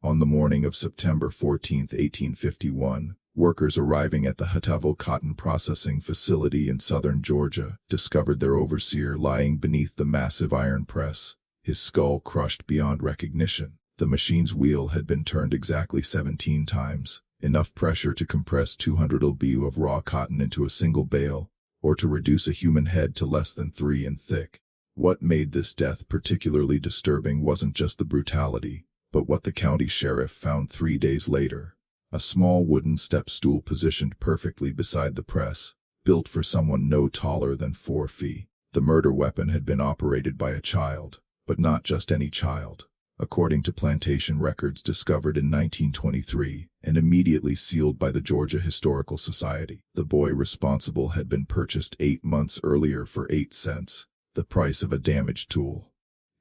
On the morning of September 14, 1851, workers arriving at the Hatavo cotton processing facility in southern Georgia discovered their overseer lying beneath the massive iron press, his skull crushed beyond recognition. The machine's wheel had been turned exactly 17 times, enough pressure to compress 200 lb of raw cotton into a single bale, or to reduce a human head to less than 3 in thick. What made this death particularly disturbing wasn't just the brutality, but what the county sheriff found 3 days later. A small wooden step stool positioned perfectly beside the press, built for someone no taller than 4 feet. The murder weapon had been operated by a child, but not just any child. According to plantation records discovered in 1923 and immediately sealed by the Georgia Historical Society, the boy responsible had been purchased 8 months earlier for 8 cents, the price of a damaged tool.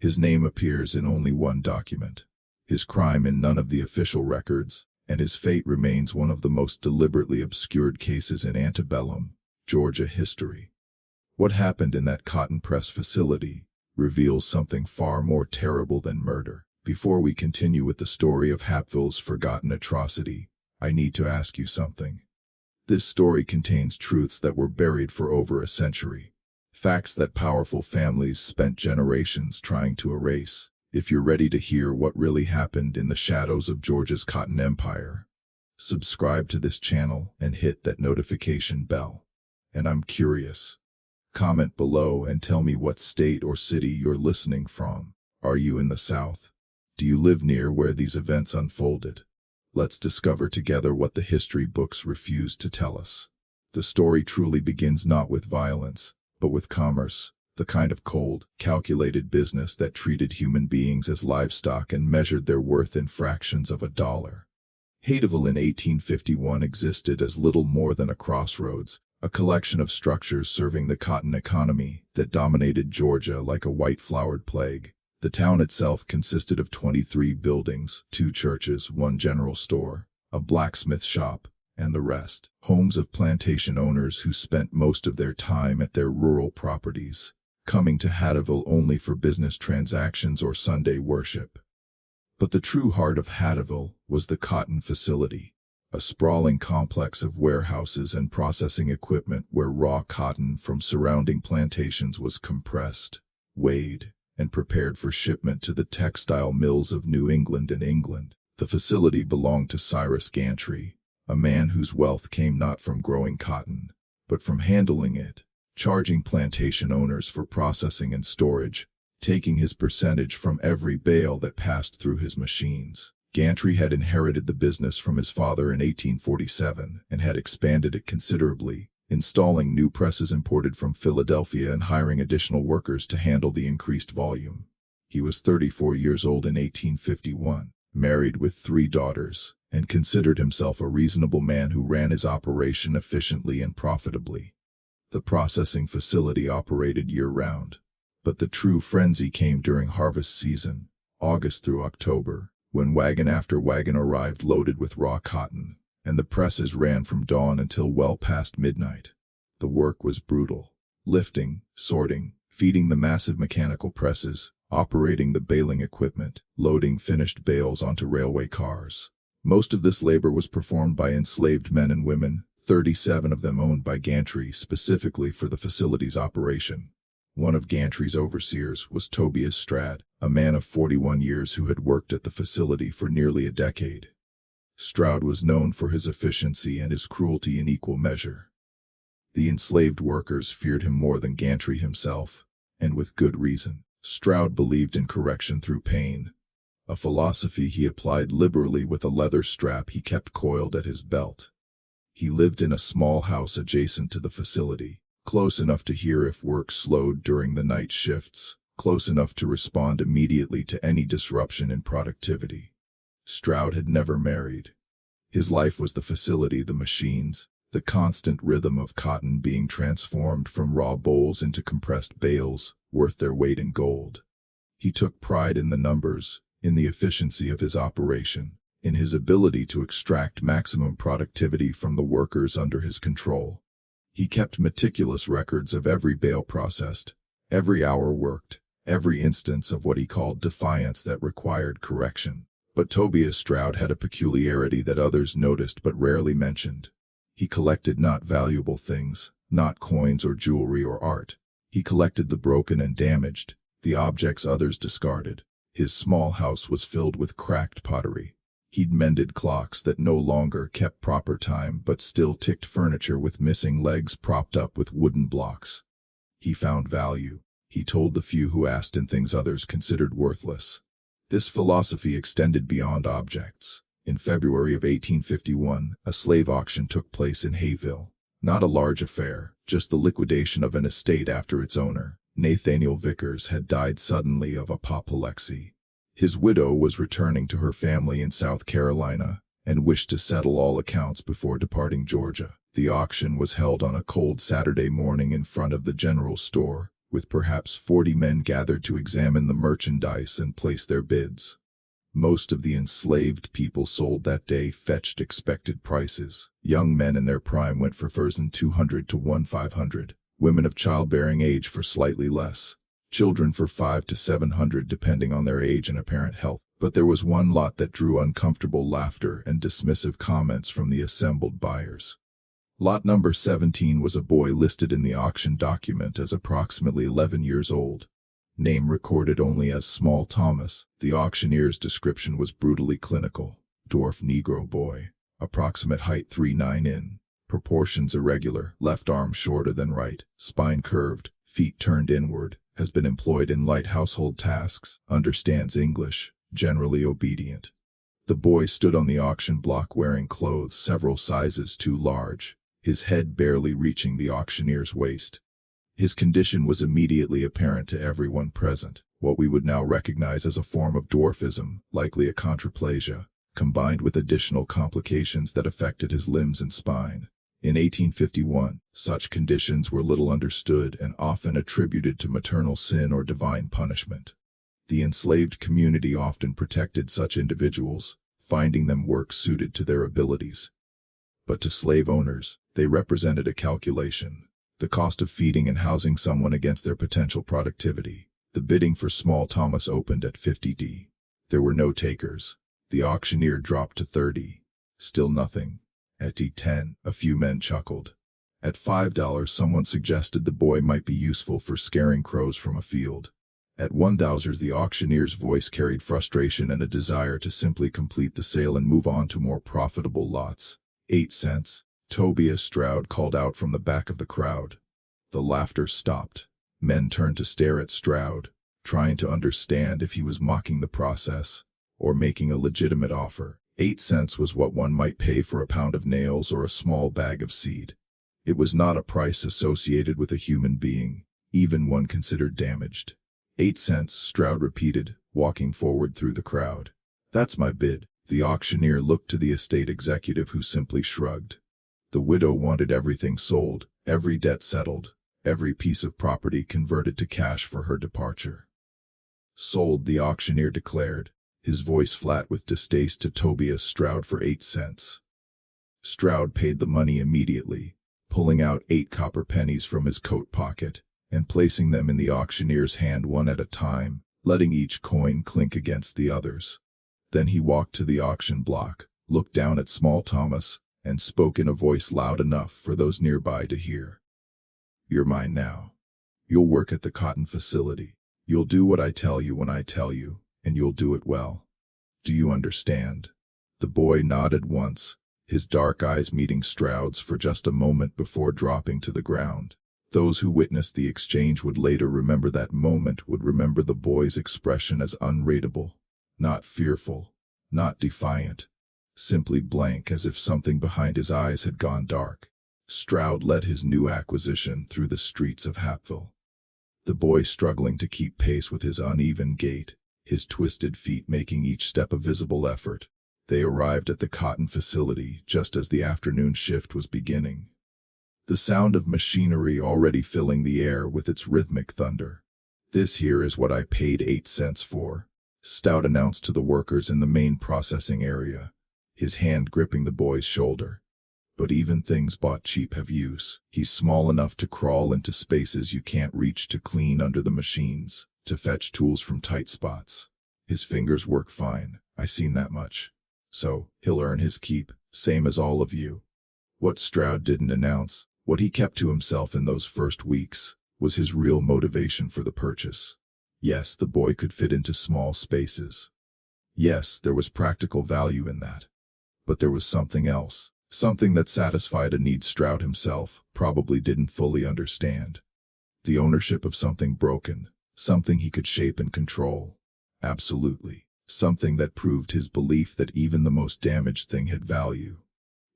His name appears in only one document, his crime in none of the official records, and his fate remains one of the most deliberately obscured cases in antebellum Georgia history. What happened in that cotton press facility reveals something far more terrible than murder. Before we continue with the story of Hapville's forgotten atrocity, I need to ask you something. This story contains truths that were buried for over a century, facts that powerful families spent generations trying to erase. If you're ready to hear what really happened in the shadows of Georgia's cotton empire, subscribe to this channel and hit that notification bell. And I'm curious. Comment below and tell me what state or city you're listening from. Are you in the South? Do you live near where these events unfolded? Let's discover together what the history books refuse to tell us. The story truly begins not with violence, but with commerce, the kind of cold, calculated business that treated human beings as livestock and measured their worth in fractions of a dollar. Hateville in 1851 existed as little more than a crossroads, a collection of structures serving the cotton economy that dominated Georgia like a white-flowered plague. The town itself consisted of 23 buildings, 2 churches, 1 general store, a blacksmith shop, and the rest, homes of plantation owners who spent most of their time at their rural properties, coming to Hateville only for business transactions or Sunday worship. But the true heart of Hateville was the cotton facility, a sprawling complex of warehouses and processing equipment where raw cotton from surrounding plantations was compressed, weighed, and prepared for shipment to the textile mills of New England and England. The facility belonged to Cyrus Gantry, a man whose wealth came not from growing cotton, but from handling it, charging plantation owners for processing and storage, taking his percentage from every bale that passed through his machines. Gantry had inherited the business from his father in 1847 and had expanded it considerably, installing new presses imported from Philadelphia and hiring additional workers to handle the increased volume. He was 34 years old in 1851, married with 3 daughters, and considered himself a reasonable man who ran his operation efficiently and profitably. The processing facility operated year-round, but the true frenzy came during harvest season, August through October, when wagon after wagon arrived loaded with raw cotton, and the presses ran from dawn until well past midnight. The work was brutal, lifting, sorting, feeding the massive mechanical presses, operating the baling equipment, loading finished bales onto railway cars. Most of this labor was performed by enslaved men and women, 37 of them owned by Gantry specifically for the facility's operation. One of Gantry's overseers was Tobias Strad, a man of 41 years who had worked at the facility for nearly a decade. Stroud was known for his efficiency and his cruelty in equal measure. The enslaved workers feared him more than Gantry himself, and with good reason. Stroud believed in correction through pain, a philosophy he applied liberally with a leather strap he kept coiled at his belt. He lived in a small house adjacent to the facility, close enough to hear if work slowed during the night shifts, close enough to respond immediately to any disruption in productivity. Stroud had never married. His life was the facility, the machines, the constant rhythm of cotton being transformed from raw bolls into compressed bales, worth their weight in gold. He took pride in the numbers, in the efficiency of his operation, in his ability to extract maximum productivity from the workers under his control. He kept meticulous records of every bale processed, every hour worked, every instance of what he called defiance that required correction. But Tobias Stroud had a peculiarity that others noticed but rarely mentioned. He collected not valuable things, not coins or jewelry or art. He collected the broken and damaged, the objects others discarded. His small house was filled with cracked pottery. He'd mended clocks that no longer kept proper time but still ticked furniture with missing legs propped up with wooden blocks. He found value. He told the few who asked in things others considered worthless. This philosophy extended beyond objects. In February of 1851, a slave auction took place in Hayville. Not a large affair, just the liquidation of an estate after its owner, Nathaniel Vickers, had died suddenly of apoplexy. His widow was returning to her family in South Carolina and wished to settle all accounts before departing Georgia. The auction was held on a cold Saturday morning in front of the general store, with perhaps 40 men gathered to examine the merchandise and place their bids. Most of the enslaved people sold that day fetched expected prices. Young men in their prime went for $200 to $500, women of childbearing age for slightly less, children for $500 to $700 depending on their age and apparent health. But there was one lot that drew uncomfortable laughter and dismissive comments from the assembled buyers. Lot number 17 was a boy listed in the auction document as approximately 11 years old. Name recorded only as Small Thomas. The auctioneer's description was brutally clinical. Dwarf Negro boy. Approximate height 3'9" in. Proportions irregular, left arm shorter than right, spine curved, feet turned inward, has been employed in light household tasks, understands English, generally obedient. The boy stood on the auction block wearing clothes several sizes too large, his head barely reaching the auctioneer's waist. His condition was immediately apparent to everyone present, what we would now recognize as a form of dwarfism, likely a chondroplasia, combined with additional complications that affected his limbs and spine. In 1851, such conditions were little understood and often attributed to maternal sin or divine punishment. The enslaved community often protected such individuals, finding them work suited to their abilities. But to slave owners, they represented a calculation. The cost of feeding and housing someone against their potential productivity. The bidding for Small Thomas opened at $50. There were no takers. The auctioneer dropped to $30. Still nothing. At $10, a few men chuckled. At $5, someone suggested the boy might be useful for scaring crows from a field. At $1, the auctioneer's voice carried frustration and a desire to simply complete the sale and move on to more profitable lots. 8 cents. Tobias Stroud called out from the back of the crowd. The laughter stopped. Men turned to stare at Stroud, trying to understand if he was mocking the process or making a legitimate offer. 8 cents was what one might pay for a pound of nails or a small bag of seed. It was not a price associated with a human being, even one considered damaged. 8 cents, Stroud repeated, walking forward through the crowd. That's my bid. The auctioneer looked to the estate executive, who simply shrugged. The widow wanted everything sold, every debt settled, every piece of property converted to cash for her departure. Sold, the auctioneer declared, his voice flat with distaste to Tobias Stroud for 8 cents. Stroud paid the money immediately, pulling out 8 copper pennies from his coat pocket and placing them in the auctioneer's hand one at a time, letting each coin clink against the others. Then he walked to the auction block, looked down at Small Thomas, and spoke in a voice loud enough for those nearby to hear. You're mine now. You'll work at the cotton facility. You'll do what I tell you when I tell you, and you'll do it well. Do you understand? The boy nodded once, his dark eyes meeting Stroud's for just a moment before dropping to the ground. Those who witnessed the exchange would later remember that moment, would remember the boy's expression as unreadable, not fearful, not defiant, simply blank, as if something behind his eyes had gone dark. Stroud led his new acquisition through the streets of Hapville, the boy struggling to keep pace with his uneven gait, his twisted feet making each step a visible effort. They arrived at the cotton facility just as the afternoon shift was beginning, the sound of machinery already filling the air with its rhythmic thunder. This here is what I paid 8 cents for, Stout announced to the workers in the main processing area, his hand gripping the boy's shoulder. But even things bought cheap have use. He's small enough to crawl into spaces you can't reach, to clean under the machines, to fetch tools from tight spots. His fingers work fine. I seen that much. So, he'll earn his keep, same as all of you. What Stroud didn't announce, what he kept to himself in those first weeks, was his real motivation for the purchase. Yes, the boy could fit into small spaces. Yes, there was practical value in that. But there was something else, something that satisfied a need Stroud himself probably didn't fully understand. The ownership of something broken, something he could shape and control. Absolutely. Something that proved his belief that even the most damaged thing had value.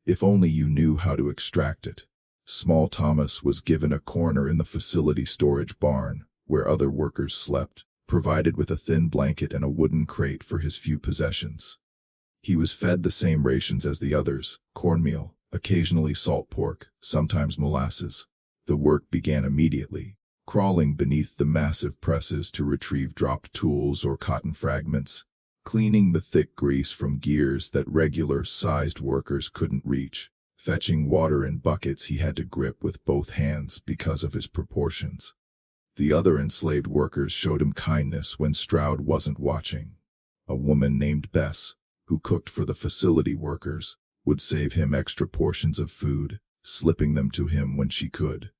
If only you knew how to extract it. Small Thomas was given a corner in the facility storage barn, where other workers slept, provided with a thin blanket and a wooden crate for his few possessions. He was fed the same rations as the others, cornmeal, occasionally salt pork, sometimes molasses. The work began immediately, crawling beneath the massive presses to retrieve dropped tools or cotton fragments, cleaning the thick grease from gears that regular-sized workers couldn't reach, fetching water in buckets he had to grip with both hands because of his proportions. The other enslaved workers showed him kindness when Stroud wasn't watching. A woman named Bess, who cooked for the facility workers, would save him extra portions of food, slipping them to him when she could.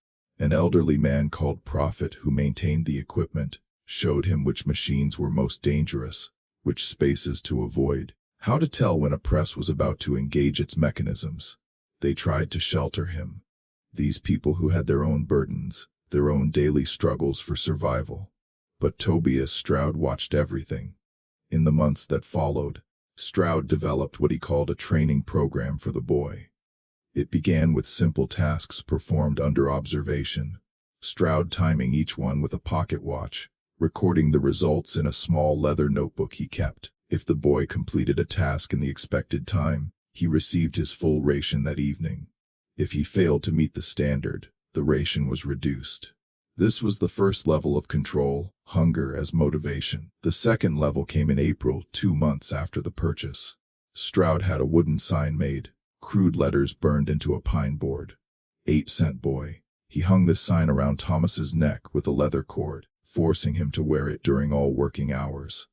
An elderly man called Prophet, who maintained the equipment, showed him which machines were most dangerous, which spaces to avoid, how to tell when a press was about to engage its mechanisms. They tried to shelter him. These people who had their own burdens, their own daily struggles for survival. But Tobias Stroud watched everything. In the months that followed, Stroud developed what he called a training program for the boy. It began with simple tasks performed under observation, Stroud timing each one with a pocket watch, recording the results in a small leather notebook he kept. If the boy completed a task in the expected time, he received his full ration that evening. If he failed to meet the standard, the ration was reduced. This was the first level of control, hunger as motivation. The second level came in April, 2 months after the purchase. Stroud had a wooden sign made, crude letters burned into a pine board. 8-cent boy. He hung this sign around Thomas's neck with a leather cord, forcing him to wear it during all working hours.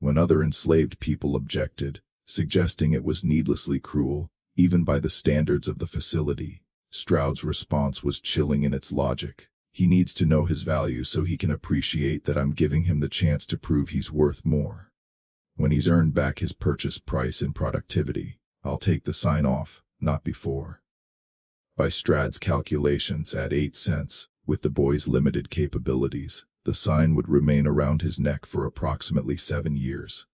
When other enslaved people objected, suggesting it was needlessly cruel, even by the standards of the facility, Stroud's response was chilling in its logic. He needs to know his value so he can appreciate that I'm giving him the chance to prove he's worth more. When he's earned back his purchase price in productivity, I'll take the sign off, not before. By Stroud's calculations, at 8 cents, with the boy's limited capabilities, the sign would remain around his neck for approximately 7 years.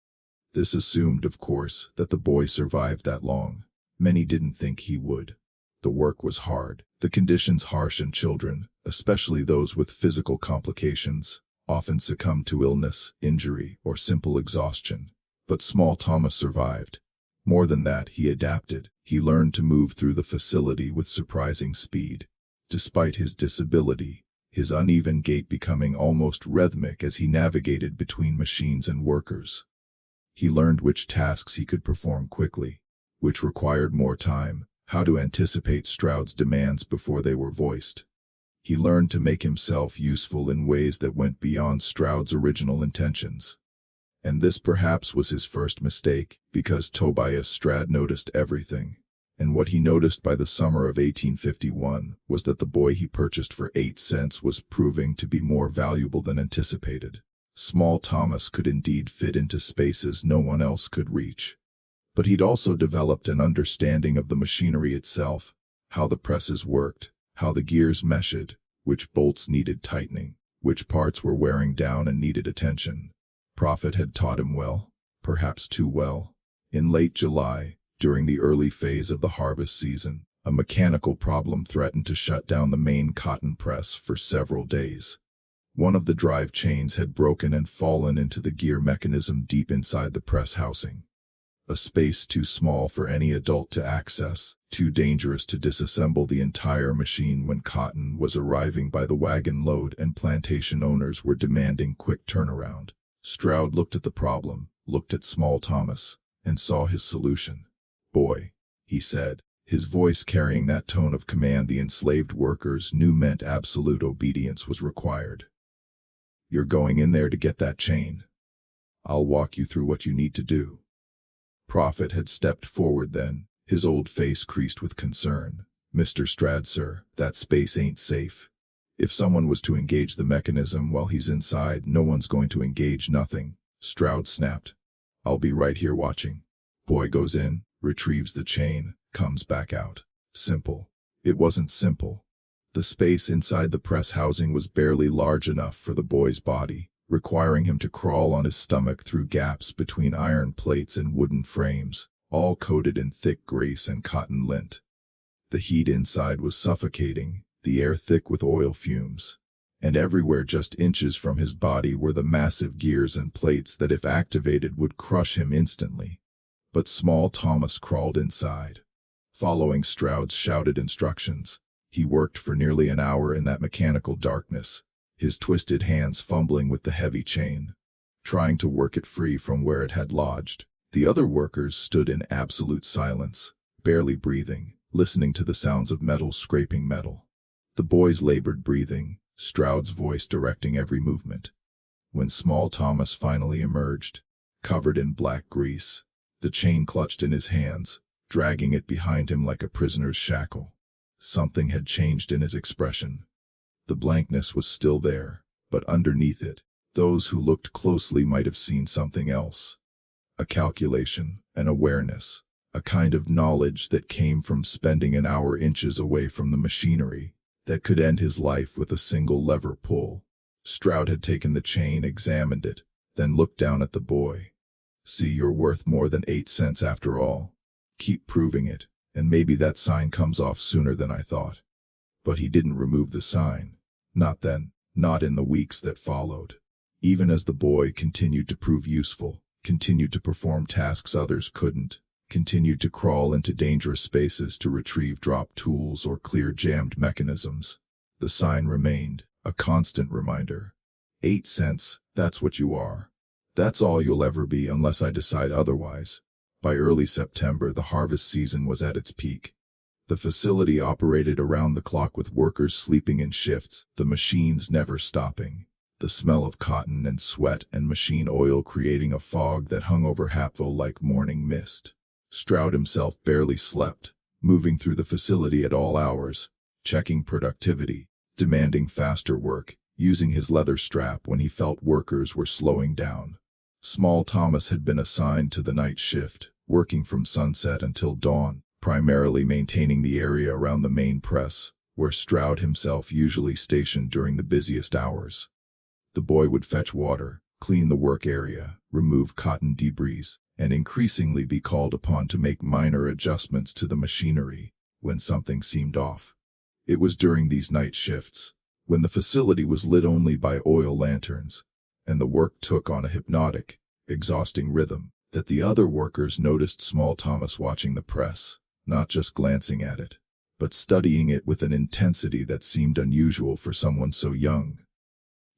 This assumed, of course, that the boy survived that long. Many didn't think he would. The work was hard, the conditions harsh, and children, especially those with physical complications, often succumbed to illness, injury, or simple exhaustion. But small Thomas survived. More than that, he adapted. He learned to move through the facility with surprising speed. Despite his disability, his uneven gait becoming almost rhythmic as he navigated between machines and workers. He learned which tasks he could perform quickly, which required more time, how to anticipate Stroud's demands before they were voiced. He learned to make himself useful in ways that went beyond Stroud's original intentions. And this perhaps was his first mistake, because Tobias Stroud noticed everything. And what he noticed by the summer of 1851 was that the boy he purchased for 8 cents was proving to be more valuable than anticipated. Small Thomas could indeed fit into spaces no one else could reach. But he'd also developed an understanding of the machinery itself, how the presses worked, how the gears meshed, which bolts needed tightening, which parts were wearing down and needed attention. Prophet had taught him well, perhaps too well. In late July, during the early phase of the harvest season, a mechanical problem threatened to shut down the main cotton press for several days. One of the drive chains had broken and fallen into the gear mechanism deep inside the press housing. A space too small for any adult to access, too dangerous to disassemble the entire machine when cotton was arriving by the wagon load and plantation owners were demanding quick turnaround. Stroud looked at the problem, looked at small Thomas, and saw his solution. "Boy," he said, his voice carrying that tone of command the enslaved workers knew meant absolute obedience was required. "You're going in there to get that chain. I'll walk you through what you need to do. Prophet had stepped forward then, his old face creased with concern. "Mr. Strad, sir, that space ain't safe. If someone was to engage the mechanism while he's inside, no one's going to engage nothing." Stroud snapped. "I'll be right here watching." Boy goes in, retrieves the chain, comes back out. Simple. It wasn't simple. The space inside the press housing was barely large enough for the boy's body, requiring him to crawl on his stomach through gaps between iron plates and wooden frames, all coated in thick grease and cotton lint. The heat inside was suffocating, the air thick with oil fumes. And everywhere just inches from his body were the massive gears and plates that if activated would crush him instantly. But small Thomas crawled inside. Following Stroud's shouted instructions, he worked for nearly an hour in that mechanical darkness, his twisted hands fumbling with the heavy chain, trying to work it free from where it had lodged. The other workers stood in absolute silence, barely breathing, listening to the sounds of metal scraping metal. The boys labored breathing, Stroud's voice directing every movement. When small Thomas finally emerged, covered in black grease, the chain clutched in his hands, dragging it behind him like a prisoner's shackle. Something had changed in his expression. The blankness was still there, but underneath it, those who looked closely might have seen something else. A calculation, an awareness, a kind of knowledge that came from spending an hour inches away from the machinery, that could end his life with a single lever pull. Stroud had taken the chain, examined it, then looked down at the boy. "See, you're worth more than 8 cents after all. Keep proving it, and maybe that sign comes off sooner than I thought." But he didn't remove the sign. Not then, not in the weeks that followed. Even as the boy continued to prove useful, continued to perform tasks others couldn't, continued to crawl into dangerous spaces to retrieve dropped tools or clear jammed mechanisms, the sign remained, a constant reminder. 8 cents, that's what you are. That's all you'll ever be unless I decide otherwise. By early September, the harvest season was at its peak. The facility operated around the clock with workers sleeping in shifts, the machines never stopping. The smell of cotton and sweat and machine oil creating a fog that hung over Hapville like morning mist. Stroud himself barely slept, moving through the facility at all hours, checking productivity, demanding faster work, using his leather strap when he felt workers were slowing down. Small Thomas had been assigned to the night shift, working from sunset until dawn, primarily maintaining the area around the main press, where Stroud himself usually stationed during the busiest hours. The boy would fetch water, clean the work area, remove cotton debris, and increasingly be called upon to make minor adjustments to the machinery when something seemed off. It was during these night shifts, when the facility was lit only by oil lanterns, and the work took on a hypnotic, exhausting rhythm, that the other workers noticed small Thomas watching the press, not just glancing at it, but studying it with an intensity that seemed unusual for someone so young.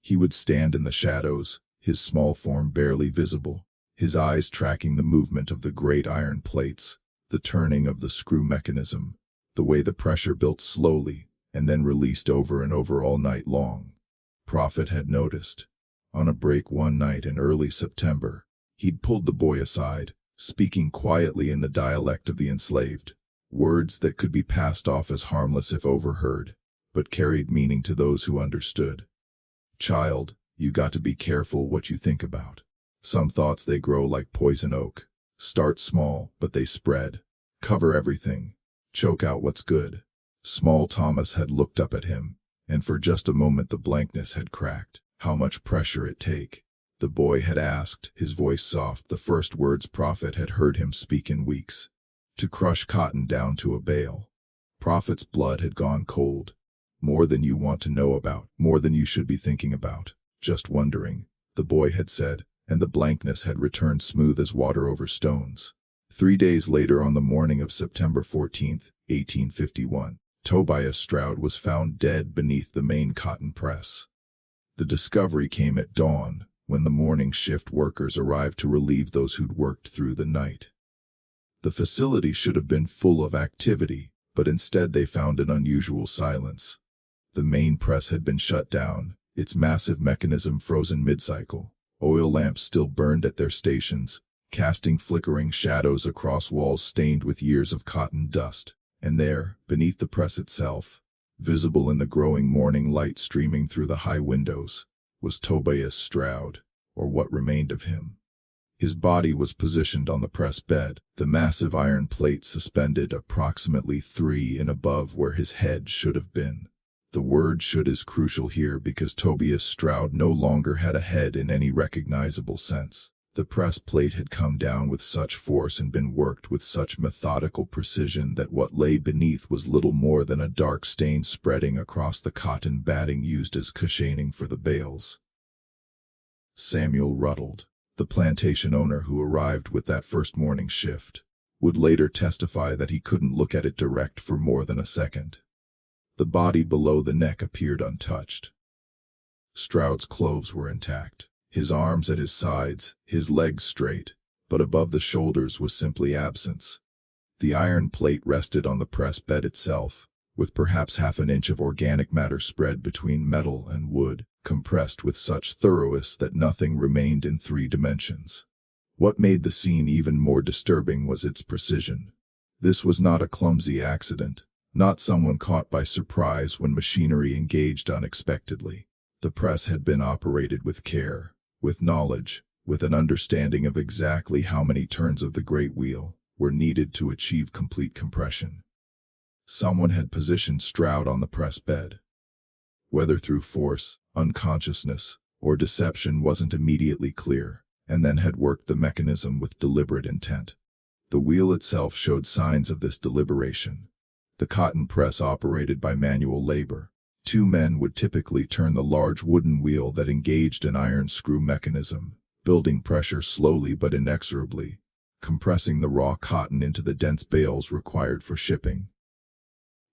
He would stand in the shadows, his small form barely visible, his eyes tracking the movement of the great iron plates, the turning of the screw mechanism, the way the pressure built slowly and then released over and over all night long. Prophet had noticed. On a break one night in early September, he'd pulled the boy aside, speaking quietly in the dialect of the enslaved, words that could be passed off as harmless if overheard, but carried meaning to those who understood. "Child, you got to be careful what you think about. Some thoughts they grow like poison oak. Start small, but they spread. Cover everything. Choke out what's good." Small Thomas had looked up at him, and for just a moment the blankness had cracked. How much pressure it take? The boy had asked, his voice soft, the first words Prophet had heard him speak in weeks. To crush cotton down to a bale. Prophet's blood had gone cold. "More than you want to know about, more than you should be thinking about. Just wondering," the boy had said, and the blankness had returned smooth as water over stones. 3 days later, on the morning of September 14th, 1851, Tobias Stroud was found dead beneath the main cotton press. The discovery came at dawn, when the morning shift workers arrived to relieve those who'd worked through the night. The facility should have been full of activity, but instead they found an unusual silence. The main press had been shut down, its massive mechanism frozen mid-cycle. Oil lamps still burned at their stations, casting flickering shadows across walls stained with years of cotton dust. And there, beneath the press itself, visible in the growing morning light streaming through the high windows, was Tobias Stroud, or what remained of him. His body was positioned on the press bed, the massive iron plate suspended approximately 3 in above where his head should have been. The word "should" is crucial here because Tobias Stroud no longer had a head in any recognizable sense. The press plate had come down with such force and been worked with such methodical precision that what lay beneath was little more than a dark stain spreading across the cotton batting used as cushioning for the bales. Samuel Ruddled, the plantation owner who arrived with that first morning shift, would later testify that he couldn't look at it direct for more than a second. The body below the neck appeared untouched. Stroud's clothes were intact, his arms at his sides, his legs straight, but above the shoulders was simply absence. The iron plate rested on the press bed itself, with perhaps half an inch of organic matter spread between metal and wood, compressed with such thoroughness that nothing remained in 3 dimensions. What made the scene even more disturbing was its precision. This was not a clumsy accident, not someone caught by surprise when machinery engaged unexpectedly. The press had been operated with care, with knowledge, with an understanding of exactly how many turns of the great wheel were needed to achieve complete compression. Someone had positioned Stroud on the press bed. Whether through force, unconsciousness, or deception wasn't immediately clear, and then had worked the mechanism with deliberate intent. The wheel itself showed signs of this deliberation. The cotton press operated by manual labor. 2 men would typically turn the large wooden wheel that engaged an iron screw mechanism, building pressure slowly but inexorably, compressing the raw cotton into the dense bales required for shipping.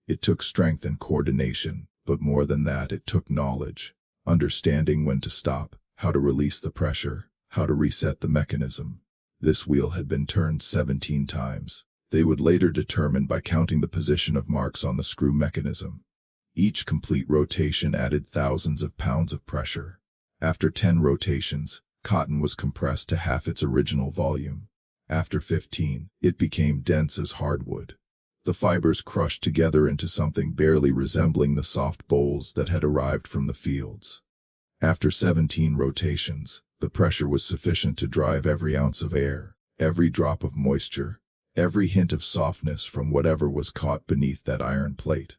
It took strength and coordination, but more than that, it took knowledge, understanding when to stop, how to release the pressure, how to reset the mechanism. This wheel had been turned 17 times. They would later determine by counting the position of marks on the screw mechanism. Each complete rotation added thousands of pounds of pressure. After 10 rotations, cotton was compressed to half its original volume. After 15, it became dense as hardwood. The fibers crushed together into something barely resembling the soft bolls that had arrived from the fields. After 17 rotations, the pressure was sufficient to drive every ounce of air, every drop of moisture, every hint of softness from whatever was caught beneath that iron plate.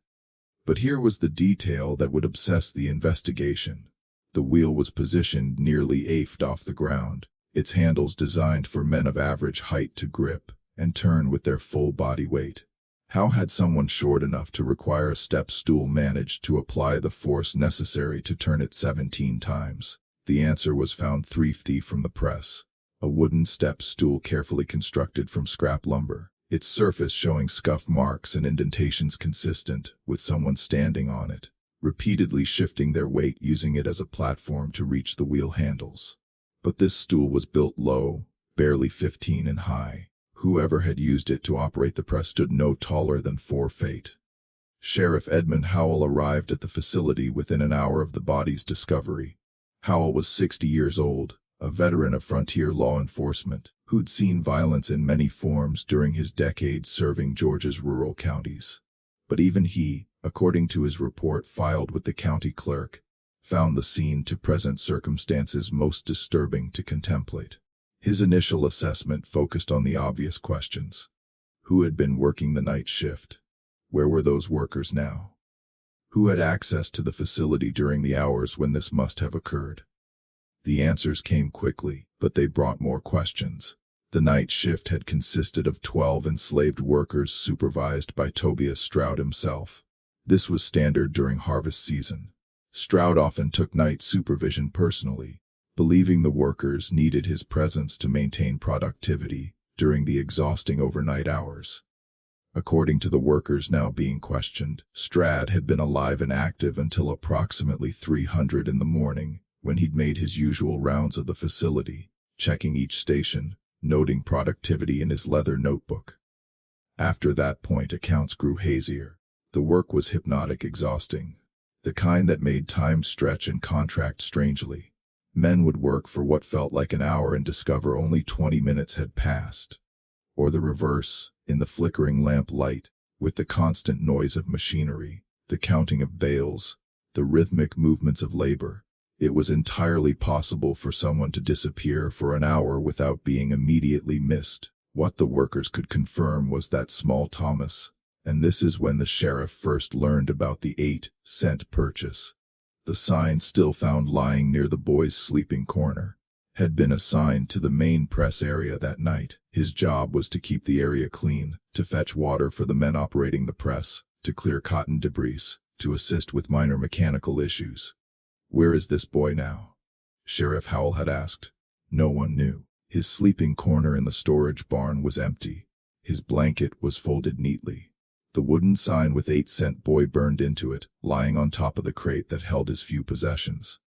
But here was the detail that would obsess the investigation. The wheel was positioned nearly 8 feet off the ground, its handles designed for men of average height to grip and turn with their full body weight. How had someone short enough to require a step stool managed to apply the force necessary to turn it 17 times? The answer was found 3 feet from the press. A wooden step stool carefully constructed from scrap lumber, its surface showing scuff marks and indentations consistent with someone standing on it, repeatedly shifting their weight using it as a platform to reach the wheel handles. But this stool was built low, barely 15 in high. Whoever had used it to operate the press stood no taller than 4 feet. Sheriff Edmund Howell arrived at the facility within an hour of the body's discovery. Howell was 60 years old, a veteran of frontier law enforcement, who'd seen violence in many forms during his decades serving Georgia's rural counties. But even he, according to his report filed with the county clerk, found the scene to present circumstances most disturbing to contemplate. His initial assessment focused on the obvious questions. Who had been working the night shift? Where were those workers now? Who had access to the facility during the hours when this must have occurred? The answers came quickly, but they brought more questions. The night shift had consisted of 12 enslaved workers supervised by Tobias Stroud himself. This was standard during harvest season. Stroud often took night supervision personally, believing the workers needed his presence to maintain productivity during the exhausting overnight hours. According to the workers now being questioned, Stroud had been alive and active until approximately 300 in the morning, when he'd made his usual rounds of the facility, checking each station, noting productivity in his leather notebook. After that point, accounts grew hazier. The work was hypnotic exhausting, the kind that made time stretch and contract strangely. Men would work for what felt like an hour and discover only 20 minutes had passed. Or the reverse, in the flickering lamp light, with the constant noise of machinery, the counting of bales, the rhythmic movements of labor. It was entirely possible for someone to disappear for an hour without being immediately missed. What the workers could confirm was that small Thomas, and this is when the sheriff first learned about the 8-cent purchase. The sign still found lying near the boy's sleeping corner had been assigned to the main press area that night. His job was to keep the area clean, to fetch water for the men operating the press, to clear cotton debris, to assist with minor mechanical issues. "Where is this boy now?" Sheriff Howell had asked. No one knew. His sleeping corner in the storage barn was empty. His blanket was folded neatly. The wooden sign with 8-cent boy burned into it, lying on top of the crate that held his few possessions.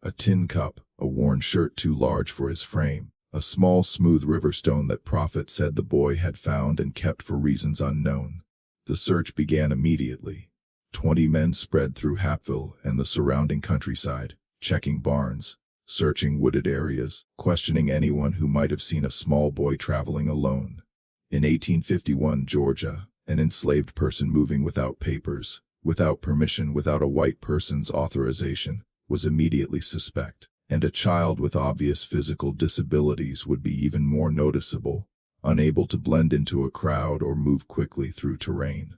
A tin cup, a worn shirt too large for his frame, a small smooth river stone that Prophet said the boy had found and kept for reasons unknown. The search began immediately. 20 men spread through Hapville and the surrounding countryside, checking barns, searching wooded areas, questioning anyone who might have seen a small boy traveling alone. In 1851 Georgia, an enslaved person moving without papers, without permission, without a white person's authorization, was immediately suspect, and a child with obvious physical disabilities would be even more noticeable, unable to blend into a crowd or move quickly through terrain.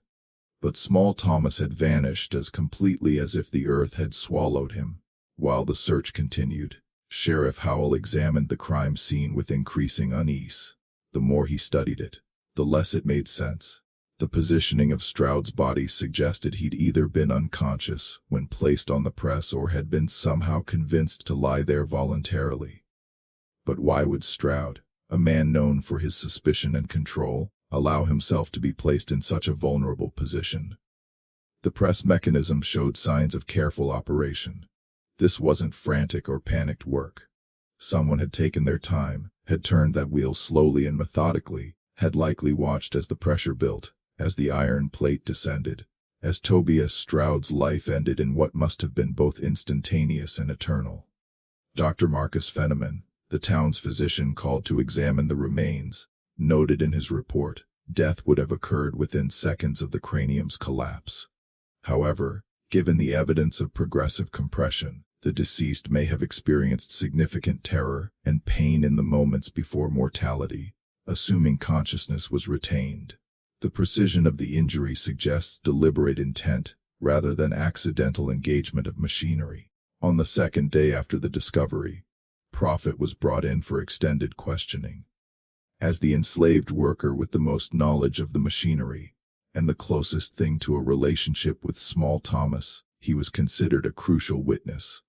But small Thomas had vanished as completely as if the earth had swallowed him. While the search continued, Sheriff Howell examined the crime scene with increasing unease. The more he studied it, the less it made sense. The positioning of Stroud's body suggested he'd either been unconscious when placed on the press or had been somehow convinced to lie there voluntarily. But why would Stroud, a man known for his suspicion and control, allow himself to be placed in such a vulnerable position? The press mechanism showed signs of careful operation. This wasn't frantic or panicked work. Someone had taken their time, had turned that wheel slowly and methodically, had likely watched as the pressure built, as the iron plate descended, as Tobias Stroud's life ended in what must have been both instantaneous and eternal. Dr. Marcus Fenneman, the town's physician called to examine the remains, noted in his report, death would have occurred within seconds of the cranium's collapse. However, given the evidence of progressive compression, the deceased may have experienced significant terror and pain in the moments before mortality, assuming consciousness was retained. The precision of the injury suggests deliberate intent rather than accidental engagement of machinery. On the second day after the discovery, Prophet was brought in for extended questioning. As the enslaved worker with the most knowledge of the machinery, and the closest thing to a relationship with small Thomas, he was considered a crucial witness.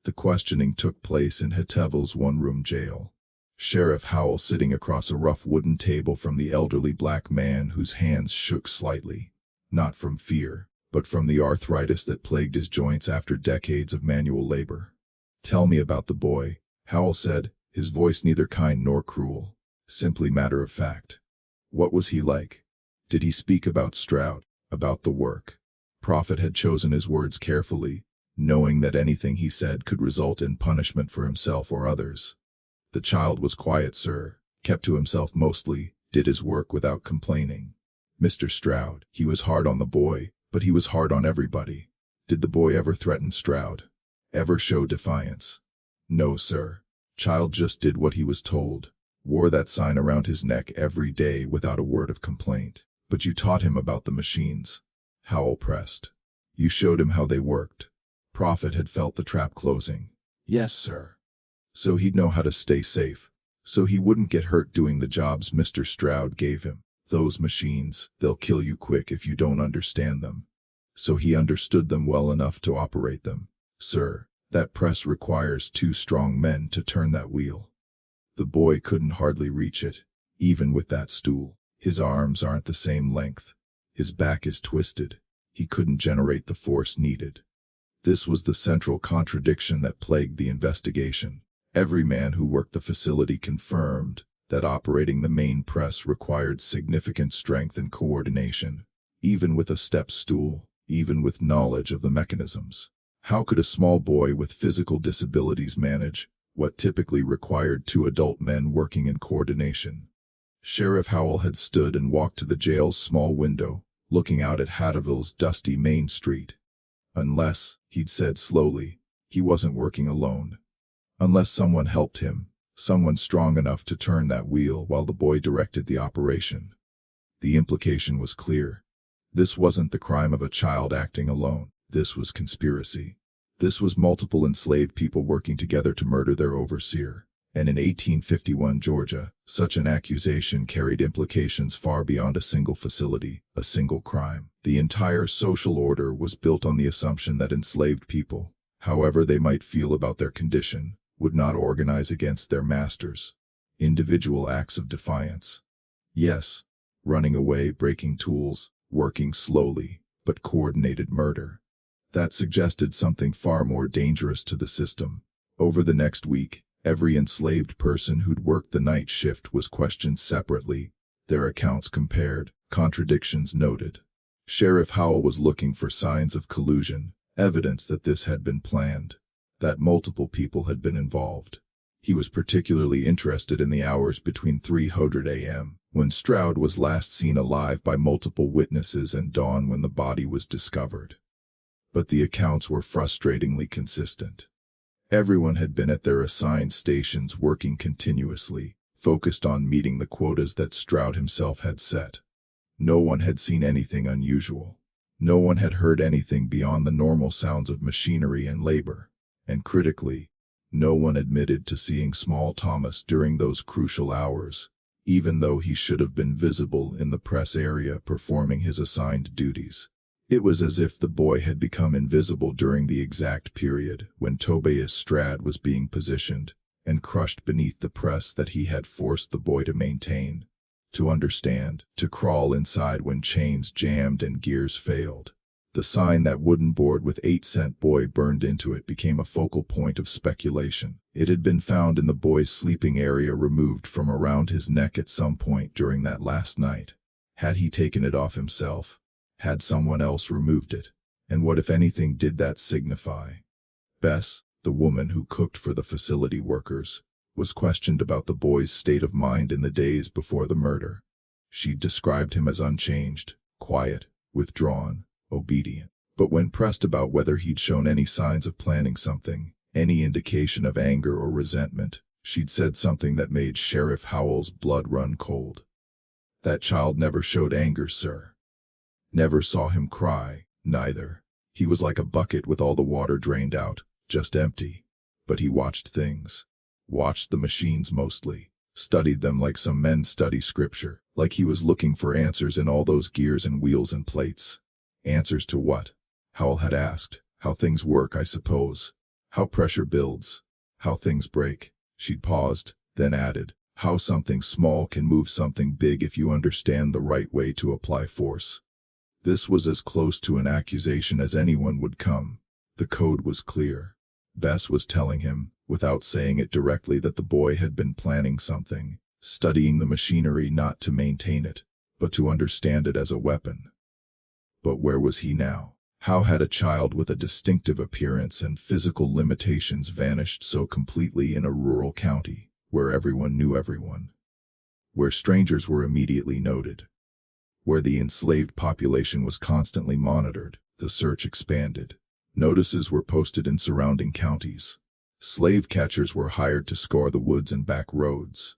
The questioning took place in Heteville's one-room jail. Sheriff Howell sitting across a rough wooden table from the elderly black man whose hands shook slightly, not from fear, but from the arthritis that plagued his joints after decades of manual labor. "Tell me about the boy," Howell said, his voice neither kind nor cruel, simply matter of fact. "What was he like? Did he speak about Stroud, about the work?" Prophet had chosen his words carefully, knowing that anything he said could result in punishment for himself or others. "The child was quiet, sir, kept to himself mostly, did his work without complaining. Mr. Stroud, he was hard on the boy, but he was hard on everybody." "Did the boy ever threaten Stroud? Ever show defiance?" "No, sir. Child just did what he was told. Wore that sign around his neck every day without a word of complaint." "But you taught him about the machines?" Howell pressed. "You showed him how they worked?" Prophet had felt the trap closing. "Yes, sir. So he'd know how to stay safe, so he wouldn't get hurt doing the jobs Mr. Stroud gave him. Those machines, they'll kill you quick if you don't understand them. So he understood them well enough to operate them. Sir, that press requires 2 strong men to turn that wheel. The boy couldn't hardly reach it, even with that stool. His arms aren't the same length. His back is twisted. He couldn't generate the force needed." This was the central contradiction that plagued the investigation. Every man who worked the facility confirmed that operating the main press required significant strength and coordination, even with a step stool, even with knowledge of the mechanisms. How could a small boy with physical disabilities manage, what typically required two adult men working in coordination. Sheriff Howell had stood and walked to the jail's small window, looking out at Hattaville's dusty Main Street. Unless, he'd said slowly, he wasn't working alone. Unless someone helped him, someone strong enough to turn that wheel while the boy directed the operation. The implication was clear. This wasn't the crime of a child acting alone. This was conspiracy. This was multiple enslaved people working together to murder their overseer. And in 1851 Georgia, such an accusation carried implications far beyond a single facility, a single crime. The entire social order was built on the assumption that enslaved people, however they might feel about their condition, would not organize against their masters. Individual acts of defiance. Yes, running away, breaking tools, working slowly, but coordinated murder. That suggested something far more dangerous to the system. Over the next week, every enslaved person who'd worked the night shift was questioned separately, their accounts compared, contradictions noted. Sheriff Howell was looking for signs of collusion, evidence that this had been planned, that multiple people had been involved. He was particularly interested in the hours between 3:00 a.m., when Stroud was last seen alive by multiple witnesses, and dawn when the body was discovered. But the accounts were frustratingly consistent. Everyone had been at their assigned stations working continuously, focused on meeting the quotas that Stroud himself had set. No one had seen anything unusual. No one had heard anything beyond the normal sounds of machinery and labor. And critically, no one admitted to seeing Small Thomas during those crucial hours, even though he should have been visible in the press area performing his assigned duties. It was as if the boy had become invisible during the exact period when Tobias Strad was being positioned and crushed beneath the press that he had forced the boy to maintain, to understand, to crawl inside when chains jammed and gears failed. The sign, that wooden board with 8-cent boy burned into it, became a focal point of speculation. It had been found in the boy's sleeping area, removed from around his neck at some point during that last night. Had he taken it off himself? Had someone else removed it? And what, if anything, did that signify? Bess, the woman who cooked for the facility workers, was questioned about the boy's state of mind in the days before the murder. She'd described him as unchanged, quiet, withdrawn, obedient. But when pressed about whether he'd shown any signs of planning something, any indication of anger or resentment, she'd said something that made Sheriff Howell's blood run cold. "That child never showed anger, sir. Never saw him cry, neither. He was like a bucket with all the water drained out, just empty. But he watched things. Watched the machines mostly. Studied them like some men study scripture, like he was looking for answers in all those gears and wheels and plates." Answers to what? Howell had asked. How things work, I suppose. How pressure builds. How things break. She'd paused, then added, how something small can move something big if you understand the right way to apply force. This was as close to an accusation as anyone would come. The code was clear. Bess was telling him, without saying it directly, that the boy had been planning something, studying the machinery not to maintain it, but to understand it as a weapon. But where was he now? How had a child with a distinctive appearance and physical limitations vanished so completely in a rural county, where everyone knew everyone? Where strangers were immediately noted? Where the enslaved population was constantly monitored, the search expanded. Notices were posted in surrounding counties. Slave catchers were hired to scour the woods and back roads.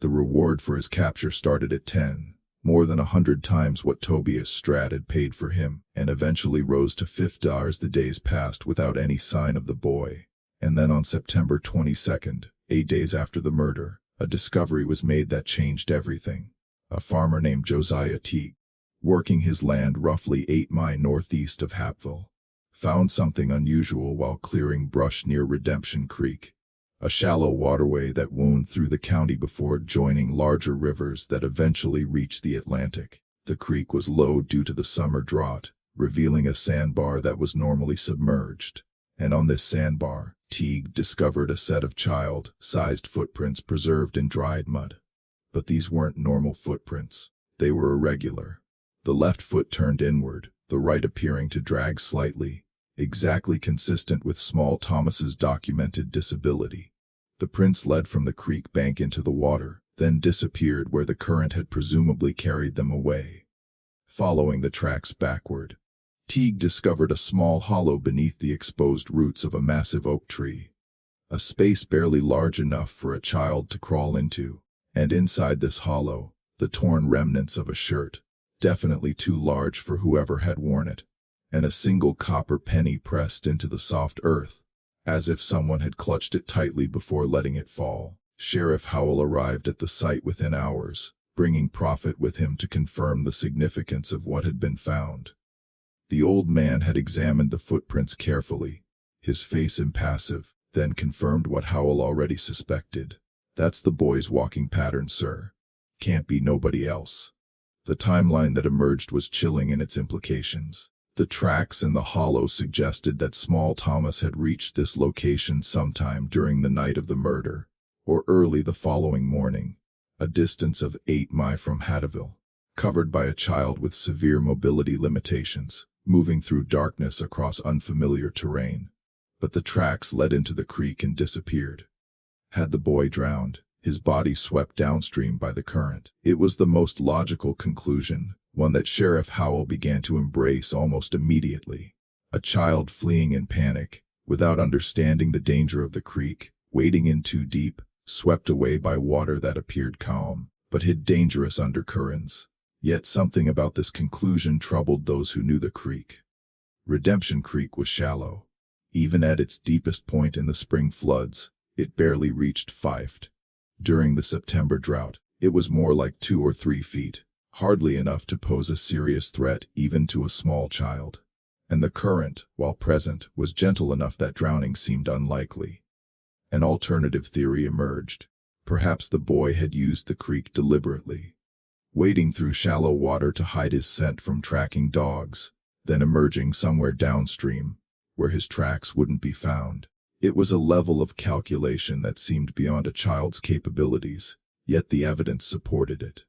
The reward for his capture started at 10, more than 100 times what Tobias Strad had paid for him, and eventually rose to $50. The days passed without any sign of the boy. And then on September 22nd, 8 days after the murder, a discovery was made that changed everything. A farmer named Josiah Teague, working his land roughly 8 miles northeast of Happville, found something unusual while clearing brush near Redemption Creek, a shallow waterway that wound through the county before joining larger rivers that eventually reached the Atlantic. The creek was low due to the summer drought, revealing a sandbar that was normally submerged. And on this sandbar, Teague discovered a set of child-sized footprints preserved in dried mud. But these weren't normal footprints. They were irregular. The left foot turned inward, the right appearing to drag slightly, exactly consistent with Small Thomas's documented disability. The prints led from the creek bank into the water, then disappeared where the current had presumably carried them away. Following the tracks backward, Teague discovered a small hollow beneath the exposed roots of a massive oak tree. A space barely large enough for a child to crawl into, and inside this hollow, the torn remnants of a shirt, definitely too large for whoever had worn it, and a single copper penny pressed into the soft earth, as if someone had clutched it tightly before letting it fall. Sheriff Howell arrived at the site within hours, bringing Prophet with him to confirm the significance of what had been found. The old man had examined the footprints carefully, his face impassive, then confirmed what Howell already suspected. "That's the boy's walking pattern, sir. Can't be nobody else." The timeline that emerged was chilling in its implications. The tracks in the hollow suggested that Small Thomas had reached this location sometime during the night of the murder, or early the following morning, a distance of 8 miles from Hattaville, covered by a child with severe mobility limitations, moving through darkness across unfamiliar terrain. But the tracks led into the creek and disappeared. Had the boy drowned, his body swept downstream by the current? It was the most logical conclusion, one that Sheriff Howell began to embrace almost immediately. A child fleeing in panic, without understanding the danger of the creek, wading in too deep, swept away by water that appeared calm, but hid dangerous undercurrents. Yet something about this conclusion troubled those who knew the creek. Redemption Creek was shallow. Even at its deepest point in the spring floods, it barely reached 5 feet. During the September drought, it was more like 2 or 3 feet, hardly enough to pose a serious threat even to a small child. And the current, while present, was gentle enough that drowning seemed unlikely. An alternative theory emerged. Perhaps the boy had used the creek deliberately, wading through shallow water to hide his scent from tracking dogs, then emerging somewhere downstream, where his tracks wouldn't be found. It was a level of calculation that seemed beyond a child's capabilities, yet the evidence supported it.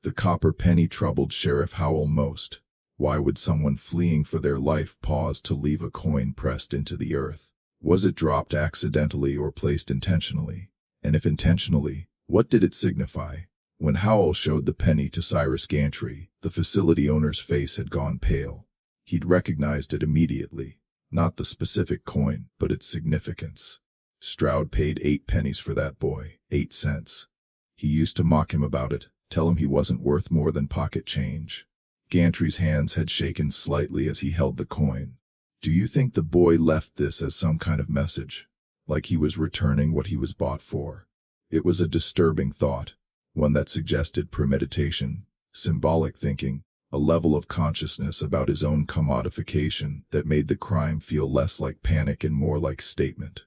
The copper penny troubled Sheriff Howell most. Why would someone fleeing for their life pause to leave a coin pressed into the earth? Was it dropped accidentally or placed intentionally? And if intentionally, what did it signify? When Howell showed the penny to Cyrus Gantry, the facility owner's face had gone pale. He'd recognized it immediately. Not the specific coin, but its significance. Stroud paid 8 pennies for that boy, 8 cents. He used to mock him about it, tell him he wasn't worth more than pocket change. Gantry's hands had shaken slightly as he held the coin. Do you think the boy left this as some kind of message? Like he was returning what he was bought for? It was a disturbing thought, one that suggested premeditation, symbolic thinking, a level of consciousness about his own commodification that made the crime feel less like panic and more like statement.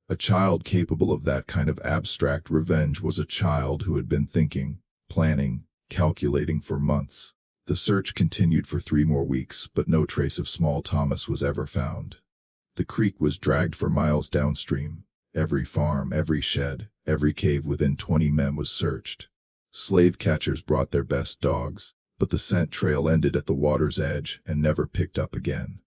A child capable of that kind of abstract revenge was a child who had been thinking, planning, calculating for months. The search continued for 3 more weeks, but no trace of Small Thomas was ever found. The creek was dragged for miles downstream. Every farm, every shed, every cave within 20 men was searched. Slave catchers brought their best dogs, but the scent trail ended at the water's edge and never picked up again.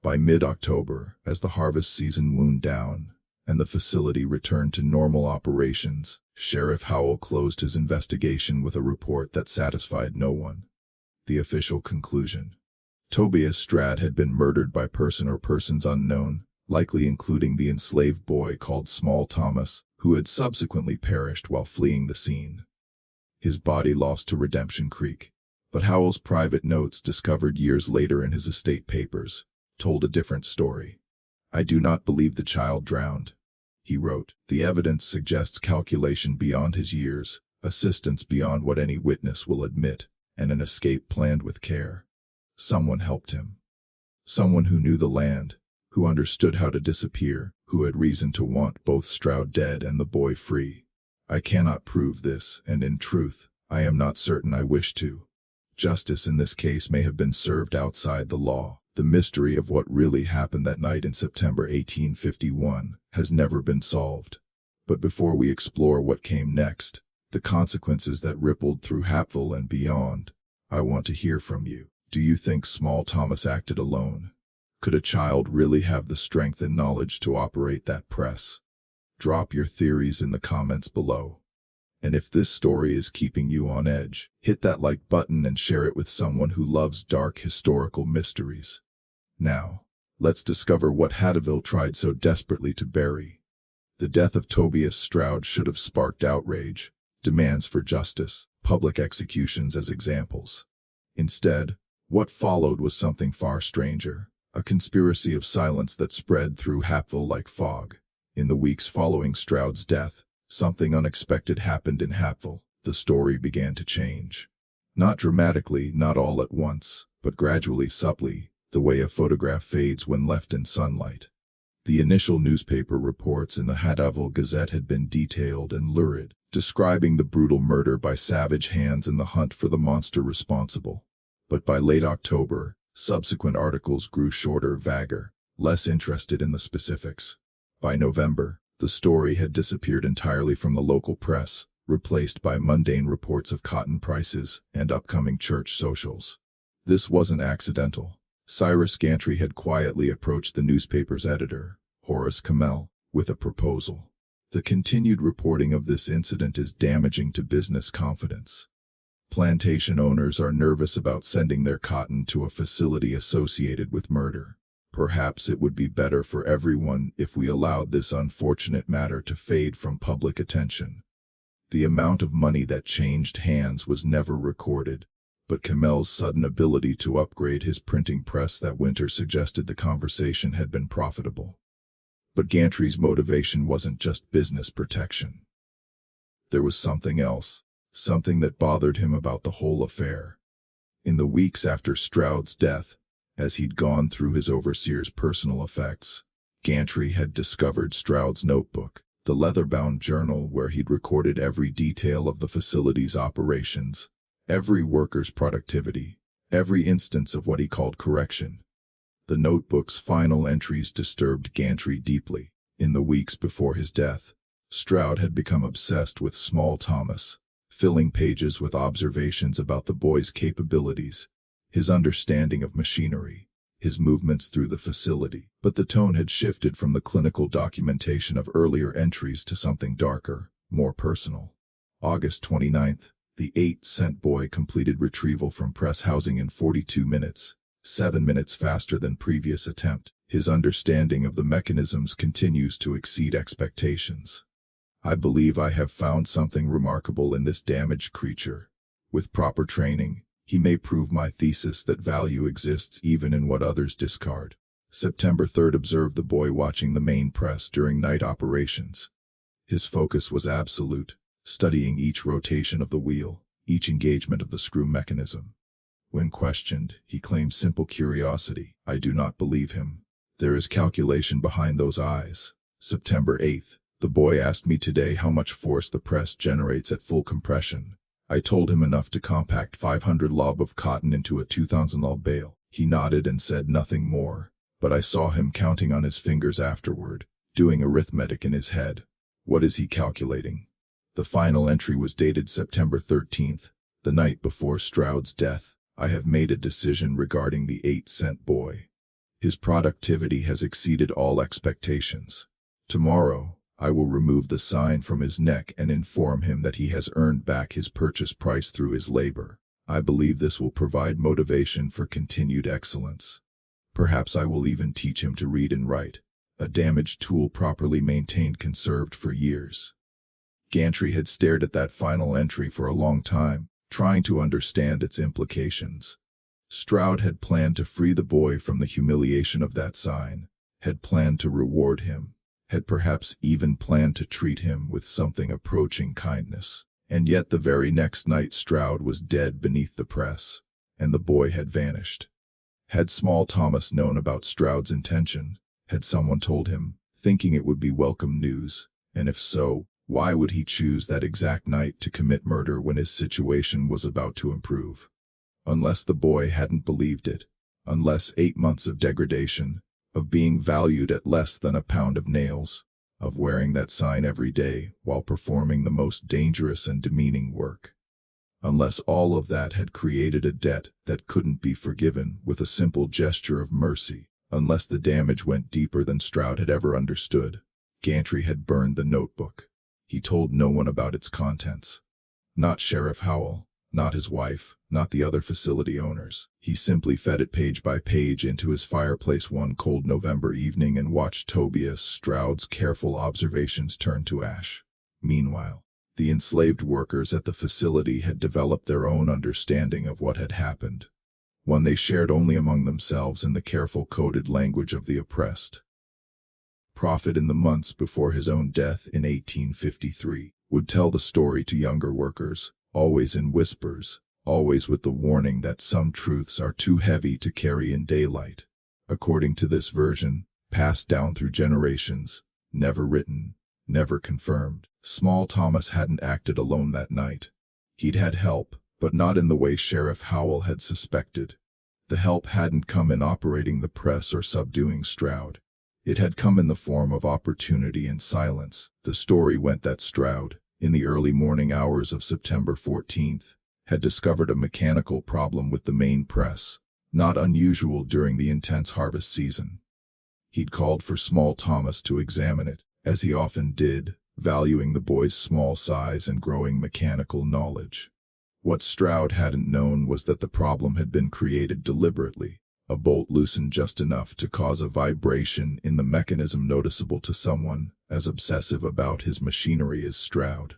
By mid-October, as the harvest season wound down, and the facility returned to normal operations, Sheriff Howell closed his investigation with a report that satisfied no one. The official conclusion: Tobias Strad had been murdered by person or persons unknown, likely including the enslaved boy called Small Thomas, who had subsequently perished while fleeing the scene. His body lost to Redemption Creek. But Howell's private notes, discovered years later in his estate papers, told a different story. "I do not believe the child drowned," he wrote. "The evidence suggests calculation beyond his years, assistance beyond what any witness will admit, and an escape planned with care. Someone helped him. Someone who knew the land, who understood how to disappear, who had reason to want both Stroud dead and the boy free. I cannot prove this, and in truth, I am not certain I wish to. Justice in this case may have been served outside the law. The mystery of what really happened that night in September 1851 has never been solved. But before we explore what came next, the consequences that rippled through Hatville and beyond, I want to hear from you. Do you think Small Thomas acted alone? Could a child really have the strength and knowledge to operate that press? Drop your theories in the comments below. And if this story is keeping you on edge, hit that like button and share it with someone who loves dark historical mysteries. Now, let's discover what Hattaville tried so desperately to bury. The death of Tobias Stroud should have sparked outrage, demands for justice, public executions as examples. Instead, what followed was something far stranger, a conspiracy of silence that spread through Hattaville like fog. In the weeks following Stroud's death, something unexpected happened in Hattaville. The story began to change. Not dramatically, not all at once, but gradually, subtly, the way a photograph fades when left in sunlight. The initial newspaper reports in the Hattaville Gazette had been detailed and lurid, describing the brutal murder by savage hands and the hunt for the monster responsible. But by late October, subsequent articles grew shorter, vaguer, less interested in the specifics. By November, the story had disappeared entirely from the local press, replaced by mundane reports of cotton prices and upcoming church socials. This wasn't accidental. Cyrus Gantry had quietly approached the newspaper's editor, Horace Kamel, with a proposal. The continued reporting of this incident is damaging to business confidence. Plantation owners are nervous about sending their cotton to a facility associated with murder. Perhaps it would be better for everyone if we allowed this unfortunate matter to fade from public attention. The amount of money that changed hands was never recorded, but Kamel's sudden ability to upgrade his printing press that winter suggested the conversation had been profitable. But Gantry's motivation wasn't just business protection. There was something else, something that bothered him about the whole affair. In the weeks after Stroud's death, as he'd gone through his overseer's personal effects, Gantry had discovered Stroud's notebook, the leather-bound journal where he'd recorded every detail of the facility's operations, every worker's productivity, every instance of what he called correction. The notebook's final entries disturbed Gantry deeply. In the weeks before his death, Stroud had become obsessed with Small Thomas, filling pages with observations about the boy's capabilities, his understanding of machinery, his movements through the facility. But the tone had shifted from the clinical documentation of earlier entries to something darker, more personal. August 29th, the 8-cent boy completed retrieval from press housing in 42 minutes, 7 minutes faster than previous attempt. His understanding of the mechanisms continues to exceed expectations. I believe I have found something remarkable in this damaged creature. With proper training, he may prove my thesis that value exists even in what others discard. September 3rd observed the boy watching the main press during night operations. His focus was absolute, studying each rotation of the wheel, each engagement of the screw mechanism. When questioned, he claimed simple curiosity. I do not believe him. There is calculation behind those eyes. September 8th, the boy asked me today how much force the press generates at full compression. I told him enough to compact 500 lob of cotton into a 2,000 lob bale. He nodded and said nothing more, but I saw him counting on his fingers afterward, doing arithmetic in his head. What is he calculating? The final entry was dated September 13th, the night before Stroud's death. I have made a decision regarding the 8-cent boy. His productivity has exceeded all expectations. Tomorrow, I will remove the sign from his neck and inform him that he has earned back his purchase price through his labor. I believe this will provide motivation for continued excellence. Perhaps I will even teach him to read and write, a damaged tool properly maintained conserved for years. Gantry had stared at that final entry for a long time, trying to understand its implications. Stroud had planned to free the boy from the humiliation of that sign, had planned to reward him, had perhaps even planned to treat him with something approaching kindness. And yet the very next night Stroud was dead beneath the press, and the boy had vanished. Had Small Thomas known about Stroud's intention? Had someone told him, thinking it would be welcome news? And if so, why would he choose that exact night to commit murder when his situation was about to improve? Unless the boy hadn't believed it, unless 8 months of degradation, of being valued at less than a pound of nails, of wearing that sign every day while performing the most dangerous and demeaning work. Unless all of that had created a debt that couldn't be forgiven with a simple gesture of mercy, unless the damage went deeper than Stroud had ever understood. Gantry had burned the notebook. He told no one about its contents. Not Sheriff Howell, not his wife, not the other facility owners. He simply fed it page by page into his fireplace one cold November evening and watched Tobias Stroud's careful observations turn to ash. Meanwhile, the enslaved workers at the facility had developed their own understanding of what had happened, one they shared only among themselves in the careful coded language of the oppressed. Prophet, in the months before his own death in 1853, would tell the story to younger workers, always in whispers, always with the warning that some truths are too heavy to carry in daylight. According to this version, passed down through generations, never written, never confirmed, Small Thomas hadn't acted alone that night. He'd had help, but not in the way Sheriff Howell had suspected. The help hadn't come in operating the press or subduing Stroud. It had come in the form of opportunity and silence. The story went that Stroud, in the early morning hours of September 14th, had discovered a mechanical problem with the main press, not unusual during the intense harvest season. He'd called for Small Thomas to examine it, as he often did, valuing the boy's small size and growing mechanical knowledge. What Stroud hadn't known was that the problem had been created deliberately, a bolt loosened just enough to cause a vibration in the mechanism noticeable to someone as obsessive about his machinery as Stroud.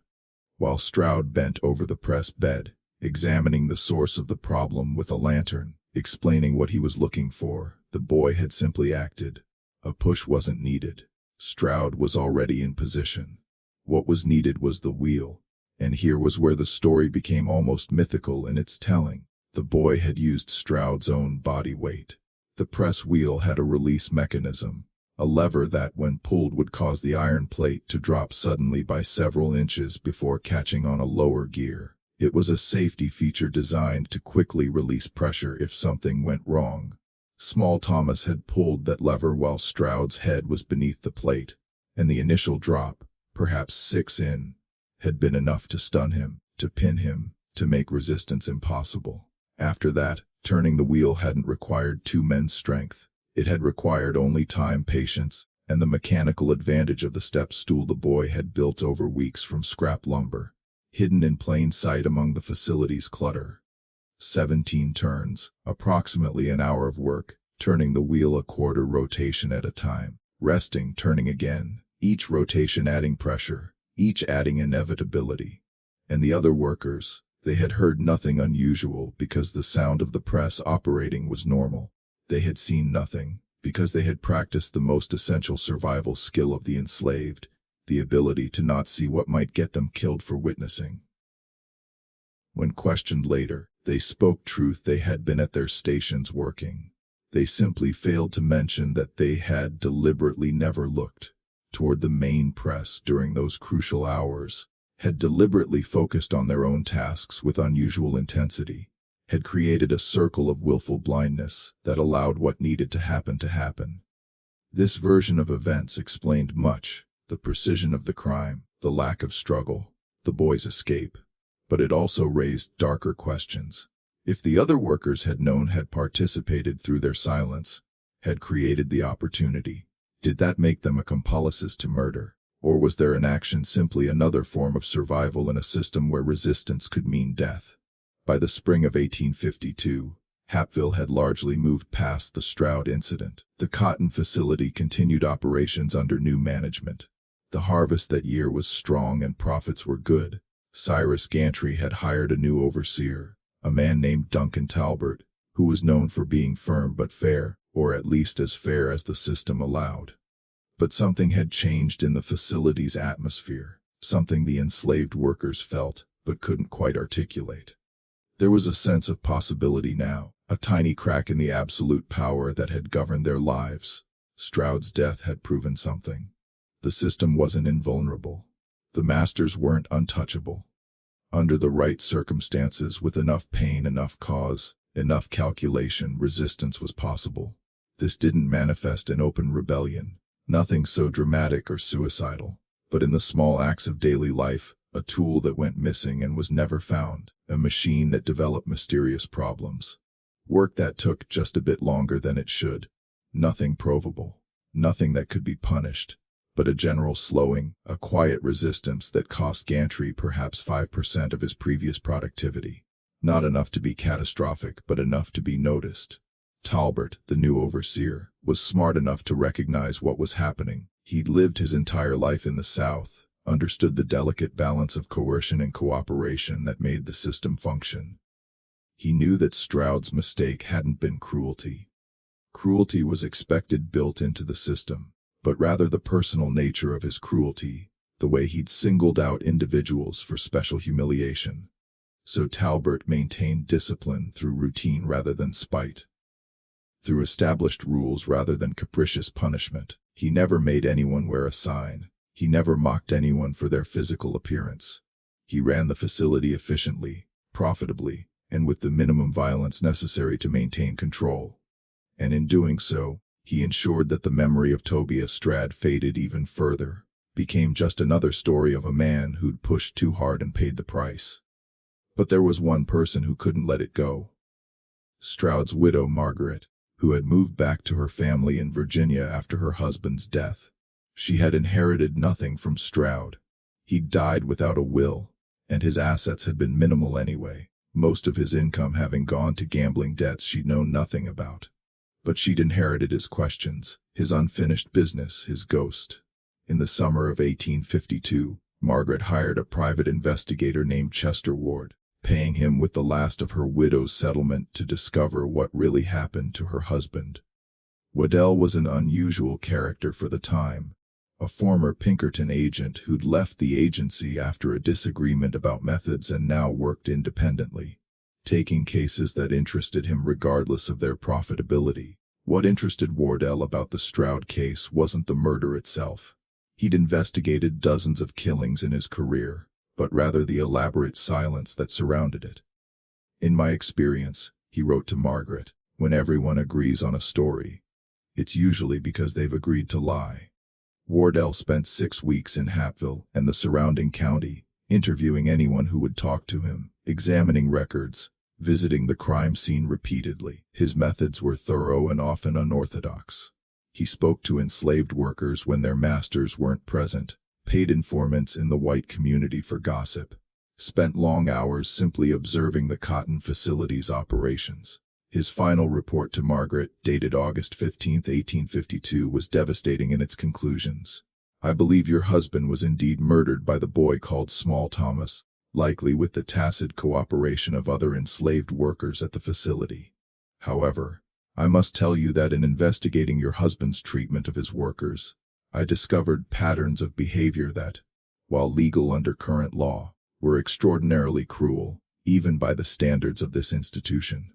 While Stroud bent over the press bed, examining the source of the problem with a lantern, explaining what he was looking for, the boy had simply acted. A push wasn't needed. Stroud was already in position. What was needed was the wheel, and here was where the story became almost mythical in its telling. The boy had used Stroud's own body weight. The press wheel had a release mechanism, a lever that, when pulled, would cause the iron plate to drop suddenly by several inches before catching on a lower gear. It was a safety feature designed to quickly release pressure if something went wrong. Small Thomas had pulled that lever while Stroud's head was beneath the plate, and the initial drop, perhaps 6 in, had been enough to stun him, to pin him, to make resistance impossible. After that, turning the wheel hadn't required 2 men's strength. It had required only time, patience, and the mechanical advantage of the step stool the boy had built over weeks from scrap lumber, hidden in plain sight among the facility's clutter. 17 turns, approximately an hour of work, turning the wheel a quarter rotation at a time, resting, turning again, each rotation adding pressure, each adding inevitability. And the other workers, they had heard nothing unusual because the sound of the press operating was normal. They had seen nothing because they had practiced the most essential survival skill of the enslaved, the ability to not see what might get them killed for witnessing. When questioned later, they spoke truth. They had been at their stations working. They simply failed to mention that they had deliberately never looked toward the main press during those crucial hours, had deliberately focused on their own tasks with unusual intensity, had created a circle of willful blindness that allowed what needed to happen to happen. This version of events explained much: the precision of the crime, the lack of struggle, the boy's escape. But it also raised darker questions. If the other workers had known, had participated through their silence, had created the opportunity, did that make them accomplices to murder? Or was their inaction simply another form of survival in a system where resistance could mean death? By the spring of 1852, Hapville had largely moved past the Stroud incident. The cotton facility continued operations under new management. The harvest that year was strong and profits were good. Cyrus Gantry had hired a new overseer, a man named Duncan Talbert, who was known for being firm but fair, or at least as fair as the system allowed. But something had changed in the facility's atmosphere, something the enslaved workers felt but couldn't quite articulate. There was a sense of possibility now, a tiny crack in the absolute power that had governed their lives. Stroud's death had proven something. The system wasn't invulnerable. The masters weren't untouchable. Under the right circumstances, with enough pain, enough cause, enough calculation, resistance was possible. This didn't manifest in open rebellion, nothing so dramatic or suicidal, but in the small acts of daily life, a tool that went missing and was never found, a machine that developed mysterious problems. Work that took just a bit longer than it should. Nothing provable, nothing that could be punished, but a general slowing, a quiet resistance that cost Gantry perhaps 5% of his previous productivity. Not enough to be catastrophic, but enough to be noticed. Talbot, the new overseer, was smart enough to recognize what was happening. He'd lived his entire life in the South, understood the delicate balance of coercion and cooperation that made the system function. He knew that Stroud's mistake hadn't been cruelty. Cruelty was expected built into the system, but rather the personal nature of his cruelty, the way he'd singled out individuals for special humiliation. So Talbot maintained discipline through routine rather than spite, through established rules rather than capricious punishment. He never made anyone wear a sign. He never mocked anyone for their physical appearance. He ran the facility efficiently, profitably, and with the minimum violence necessary to maintain control. And in doing so, he ensured that the memory of Tobias Strad faded even further, became just another story of a man who'd pushed too hard and paid the price. But there was one person who couldn't let it go. Stroud's widow, Margaret, who had moved back to her family in Virginia after her husband's death. She had inherited nothing from Stroud. He'd died without a will, and his assets had been minimal anyway, most of his income having gone to gambling debts she'd known nothing about. But she'd inherited his questions, his unfinished business, his ghost. In the summer of 1852, Margaret hired a private investigator named Chester Ward, paying him with the last of her widow's settlement to discover what really happened to her husband. Waddell was an unusual character for the time, a former Pinkerton agent who'd left the agency after a disagreement about methods and now worked independently, taking cases that interested him regardless of their profitability. What interested Wardell about the Stroud case wasn't the murder itself. He'd investigated dozens of killings in his career, but rather the elaborate silence that surrounded it. In my experience, he wrote to Margaret, when everyone agrees on a story, it's usually because they've agreed to lie. Wardell spent 6 weeks in Hapville and the surrounding county, interviewing anyone who would talk to him, examining records, visiting the crime scene repeatedly. His methods were thorough and often unorthodox. He spoke to enslaved workers when their masters weren't present, paid informants in the white community for gossip, spent long hours simply observing the cotton facility's operations. His final report to Margaret, dated August 15, 1852, was devastating in its conclusions. I believe your husband was indeed murdered by the boy called Small Thomas, likely with the tacit cooperation of other enslaved workers at the facility. However, I must tell you that in investigating your husband's treatment of his workers, I discovered patterns of behavior that, while legal under current law, were extraordinarily cruel, even by the standards of this institution.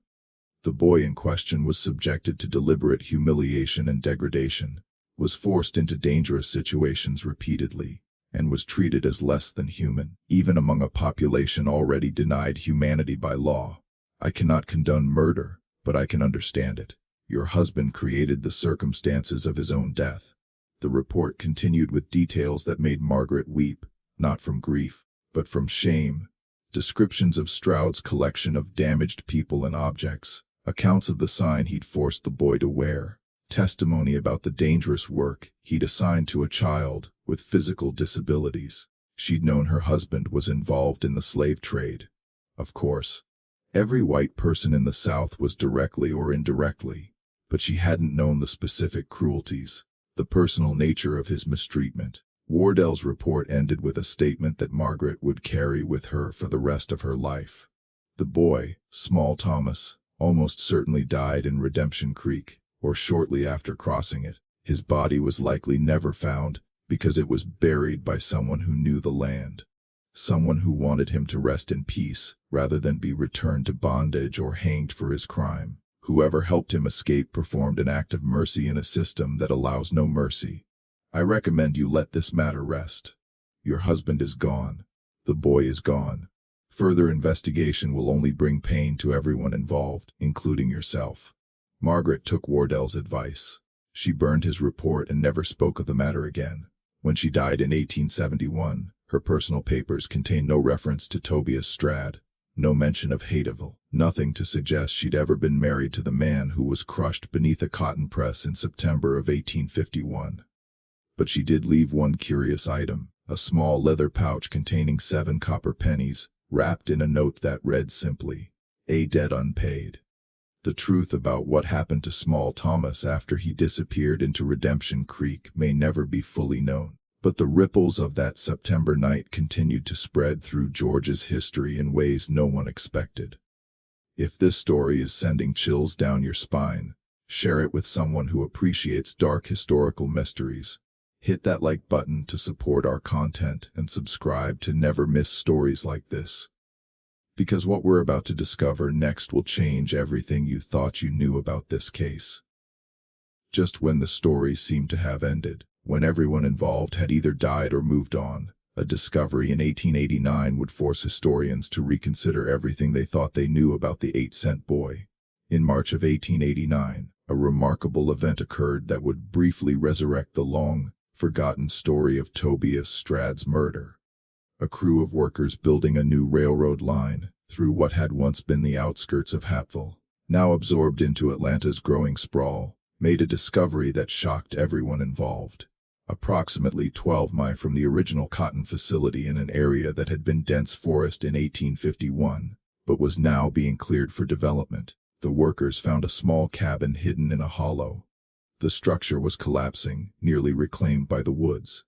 The boy in question was subjected to deliberate humiliation and degradation, was forced into dangerous situations repeatedly, and was treated as less than human, even among a population already denied humanity by law. I cannot condone murder, but I can understand it. Your husband created the circumstances of his own death. The report continued with details that made Margaret weep, not from grief, but from shame. Descriptions of Stroud's collection of damaged people and objects, accounts of the sign he'd forced the boy to wear, testimony about the dangerous work he'd assigned to a child with physical disabilities. She'd known her husband was involved in the slave trade. Of course, every white person in the South was directly or indirectly, but she hadn't known the specific cruelties, the personal nature of his mistreatment. Wardell's report ended with a statement that Margaret would carry with her for the rest of her life. The boy, Small Thomas, almost certainly died in Redemption Creek, or shortly after crossing it. His body was likely never found because it was buried by someone who knew the land, someone who wanted him to rest in peace rather than be returned to bondage or hanged for his crime. Whoever helped him escape performed an act of mercy in a system that allows no mercy. I recommend you let this matter rest. Your husband is gone. The boy is gone. Further investigation will only bring pain to everyone involved, including yourself. Margaret took Wardell's advice. She burned his report and never spoke of the matter again. When she died in 1871, her personal papers contained no reference to Tobias Strad, no mention of Haterville, nothing to suggest she'd ever been married to the man who was crushed beneath a cotton press in September of 1851. But she did leave one curious item, a small leather pouch containing 7 copper pennies, wrapped in a note that read simply, "A debt unpaid." The truth about what happened to Small Thomas after he disappeared into Redemption Creek may never be fully known, but the ripples of that September night continued to spread through Georgia's history in ways no one expected. If this story is sending chills down your spine, share it with someone who appreciates dark historical mysteries. Hit that like button to support our content and subscribe to never miss stories like this. Because what we're about to discover next will change everything you thought you knew about this case. Just when the story seemed to have ended, when everyone involved had either died or moved on, a discovery in 1889 would force historians to reconsider everything they thought they knew about the 8-cent boy. In March of 1889, a remarkable event occurred that would briefly resurrect the long-forgotten story of Tobias Strahd's murder. A crew of workers building a new railroad line through what had once been the outskirts of Hapville, now absorbed into Atlanta's growing sprawl, made a discovery that shocked everyone involved. Approximately 12 miles from the original cotton facility in an area that had been dense forest in 1851, but was now being cleared for development, the workers found a small cabin hidden in a hollow. The structure was collapsing, nearly reclaimed by the woods.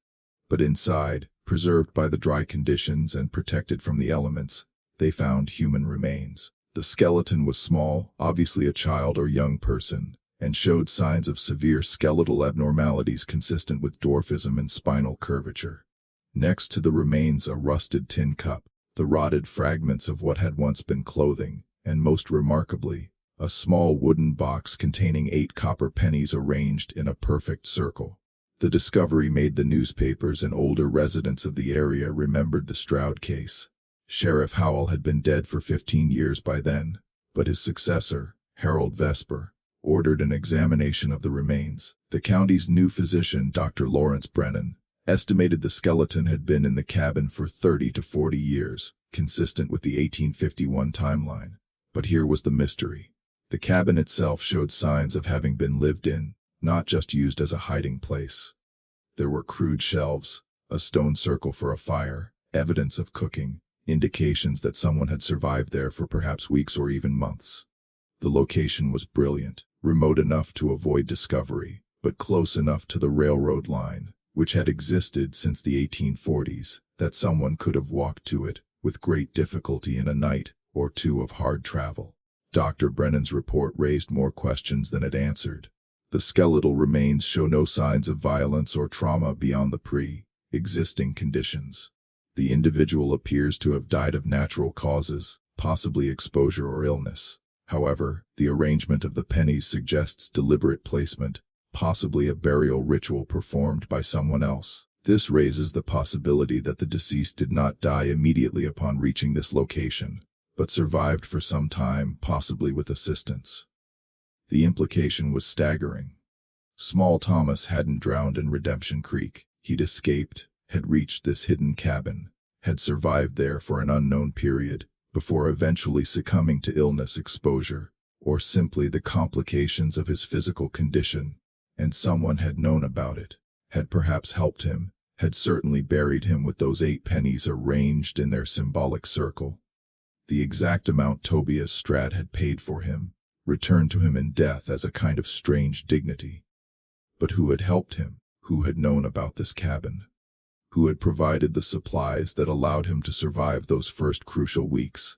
But inside, preserved by the dry conditions and protected from the elements, they found human remains. The skeleton was small, obviously a child or young person, and showed signs of severe skeletal abnormalities consistent with dwarfism and spinal curvature. Next to the remains, a rusted tin cup, the rotted fragments of what had once been clothing, and most remarkably, a small wooden box containing 8 copper pennies arranged in a perfect circle. The discovery made the newspapers, and older residents of the area remembered the Stroud case. Sheriff Howell had been dead for 15 years by then, but his successor, Harold Vesper, ordered an examination of the remains. The county's new physician, Dr. Lawrence Brennan, estimated the skeleton had been in the cabin for 30 to 40 years, consistent with the 1851 timeline. But here was the mystery. The cabin itself showed signs of having been lived in, not just used as a hiding place. There were crude shelves, a stone circle for a fire, evidence of cooking, indications that someone had survived there for perhaps weeks or even months. The location was brilliant, remote enough to avoid discovery, but close enough to the railroad line, which had existed since the 1840s, that someone could have walked to it with great difficulty in a night or two of hard travel. Dr. Brennan's report raised more questions than it answered. The skeletal remains show no signs of violence or trauma beyond the pre-existing conditions. The individual appears to have died of natural causes, possibly exposure or illness. However, the arrangement of the pennies suggests deliberate placement, possibly a burial ritual performed by someone else. This raises the possibility that the deceased did not die immediately upon reaching this location, but survived for some time, possibly with assistance. The implication was staggering. Small Thomas hadn't drowned in Redemption Creek. He'd escaped, had reached this hidden cabin, had survived there for an unknown period, before eventually succumbing to illness, exposure, or simply the complications of his physical condition, and someone had known about it, had perhaps helped him, had certainly buried him with those 8 pennies arranged in their symbolic circle. The exact amount Tobias Stradd had paid for him, returned to him in death as a kind of strange dignity. But who had helped him? Who had known about this cabin? Who had provided the supplies that allowed him to survive those first crucial weeks?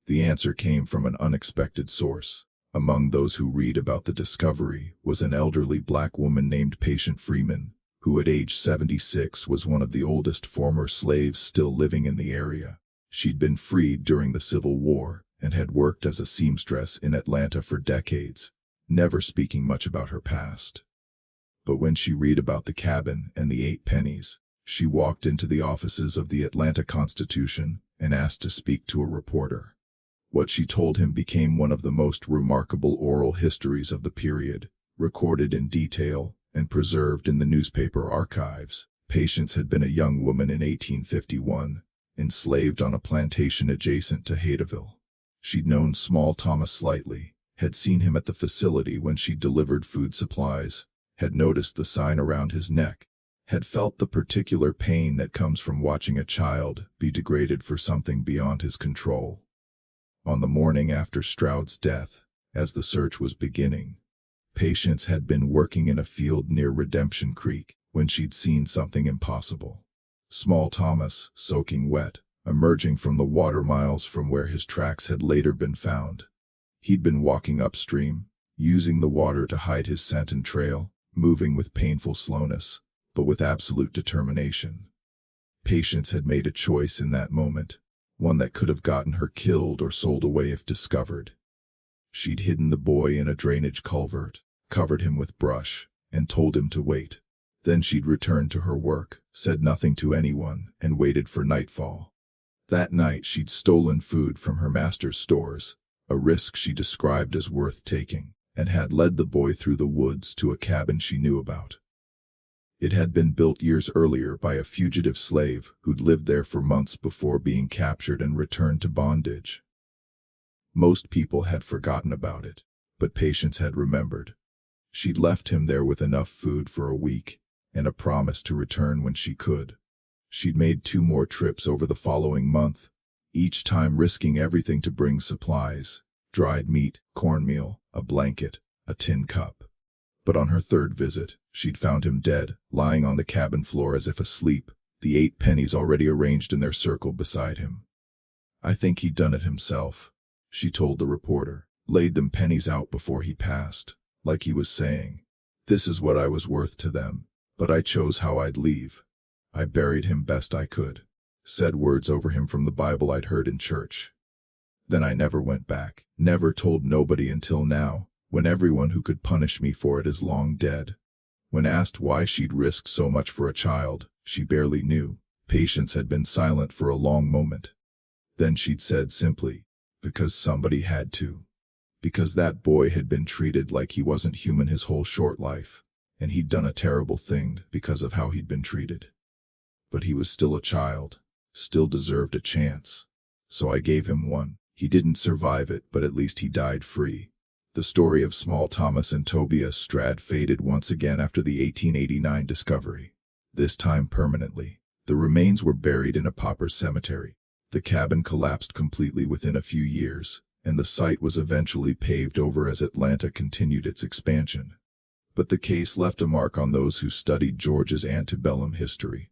The answer came from an unexpected source. Among those who read about the discovery was an elderly black woman named Patient Freeman, who at age 76 was one of the oldest former slaves still living in the area. She'd been freed during the Civil War and had worked as a seamstress in Atlanta for decades, never speaking much about her past. But when she read about the cabin and the 8 pennies, she walked into the offices of the Atlanta Constitution and asked to speak to a reporter. What she told him became one of the most remarkable oral histories of the period, recorded in detail and preserved in the newspaper archives. Patience had been a young woman in 1851, enslaved on a plantation adjacent to Hadaville. She'd known Small Thomas slightly, had seen him at the facility when she delivered food supplies, had noticed the sign around his neck, had felt the particular pain that comes from watching a child be degraded for something beyond his control. On the morning after Stroud's death, as the search was beginning, Patience had been working in a field near Redemption Creek when she'd seen something impossible. Small Thomas, soaking wet, emerging from the water miles from where his tracks had later been found. He'd been walking upstream, using the water to hide his scent and trail, moving with painful slowness, but with absolute determination. Patience had made a choice in that moment, one that could have gotten her killed or sold away if discovered. She'd hidden the boy in a drainage culvert, covered him with brush, and told him to wait. Then she'd returned to her work, said nothing to anyone, and waited for nightfall. That night she'd stolen food from her master's stores, a risk she described as worth taking, and had led the boy through the woods to a cabin she knew about. It had been built years earlier by a fugitive slave who'd lived there for months before being captured and returned to bondage. Most people had forgotten about it, but Patience had remembered. She'd left him there with enough food for a week, and a promise to return when she could. She'd made 2 more trips over the following month, each time risking everything to bring supplies: dried meat, cornmeal, a blanket, a tin cup. But on her 3rd visit, she'd found him dead, lying on the cabin floor as if asleep, the 8 pennies already arranged in their circle beside him. "I think he'd done it himself," she told the reporter, laid them pennies out before he passed, like he was saying, "This is what I was worth to them, but I chose how I'd leave. I buried him best I could," said words over him from the Bible I'd heard in church. Then I never went back, never told nobody until now, when everyone who could punish me for it is long dead. When asked why she'd risked so much for a child, she barely knew. Patience had been silent for a long moment. Then she'd said simply, "Because somebody had to. Because that boy had been treated like he wasn't human his whole short life, and he'd done a terrible thing because of how he'd been treated. But he was still a child, still deserved a chance. So I gave him one. He didn't survive it, but at least he died free." The story of Small Thomas and Tobias Strad faded once again after the 1889 discovery, this time permanently. The remains were buried in a pauper cemetery. The cabin collapsed completely within a few years, and the site was eventually paved over as Atlanta continued its expansion. But the case left a mark on those who studied Georgia's antebellum history.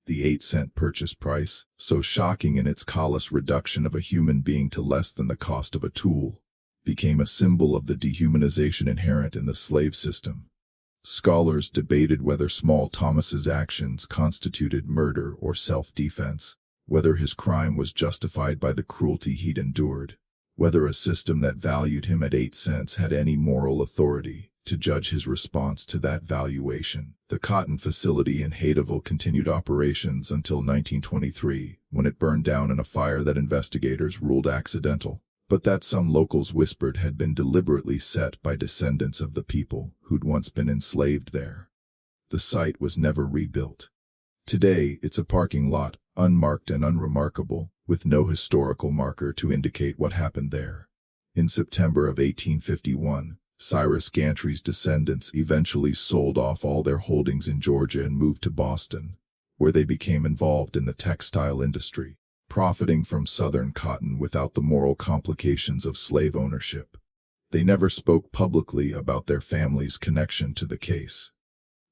The 8-cent purchase price, so shocking in its callous reduction of a human being to less than the cost of a tool, became a symbol of the dehumanization inherent in the slave system. Scholars debated whether Small Thomas's actions constituted murder or self-defense, whether his crime was justified by the cruelty he'd endured, whether a system that valued him at 8 cents had any moral authority to judge his response to that valuation. The cotton facility in Haydeville continued operations until 1923, when it burned down in a fire that investigators ruled accidental, but that some locals whispered had been deliberately set by descendants of the people who'd once been enslaved there. The site was never rebuilt. Today, it's a parking lot, unmarked and unremarkable, with no historical marker to indicate what happened there. In September of 1851, Cyrus Gantry's descendants eventually sold off all their holdings in Georgia and moved to Boston, where they became involved in the textile industry, profiting from Southern cotton without the moral complications of slave ownership. They never spoke publicly about their family's connection to the case.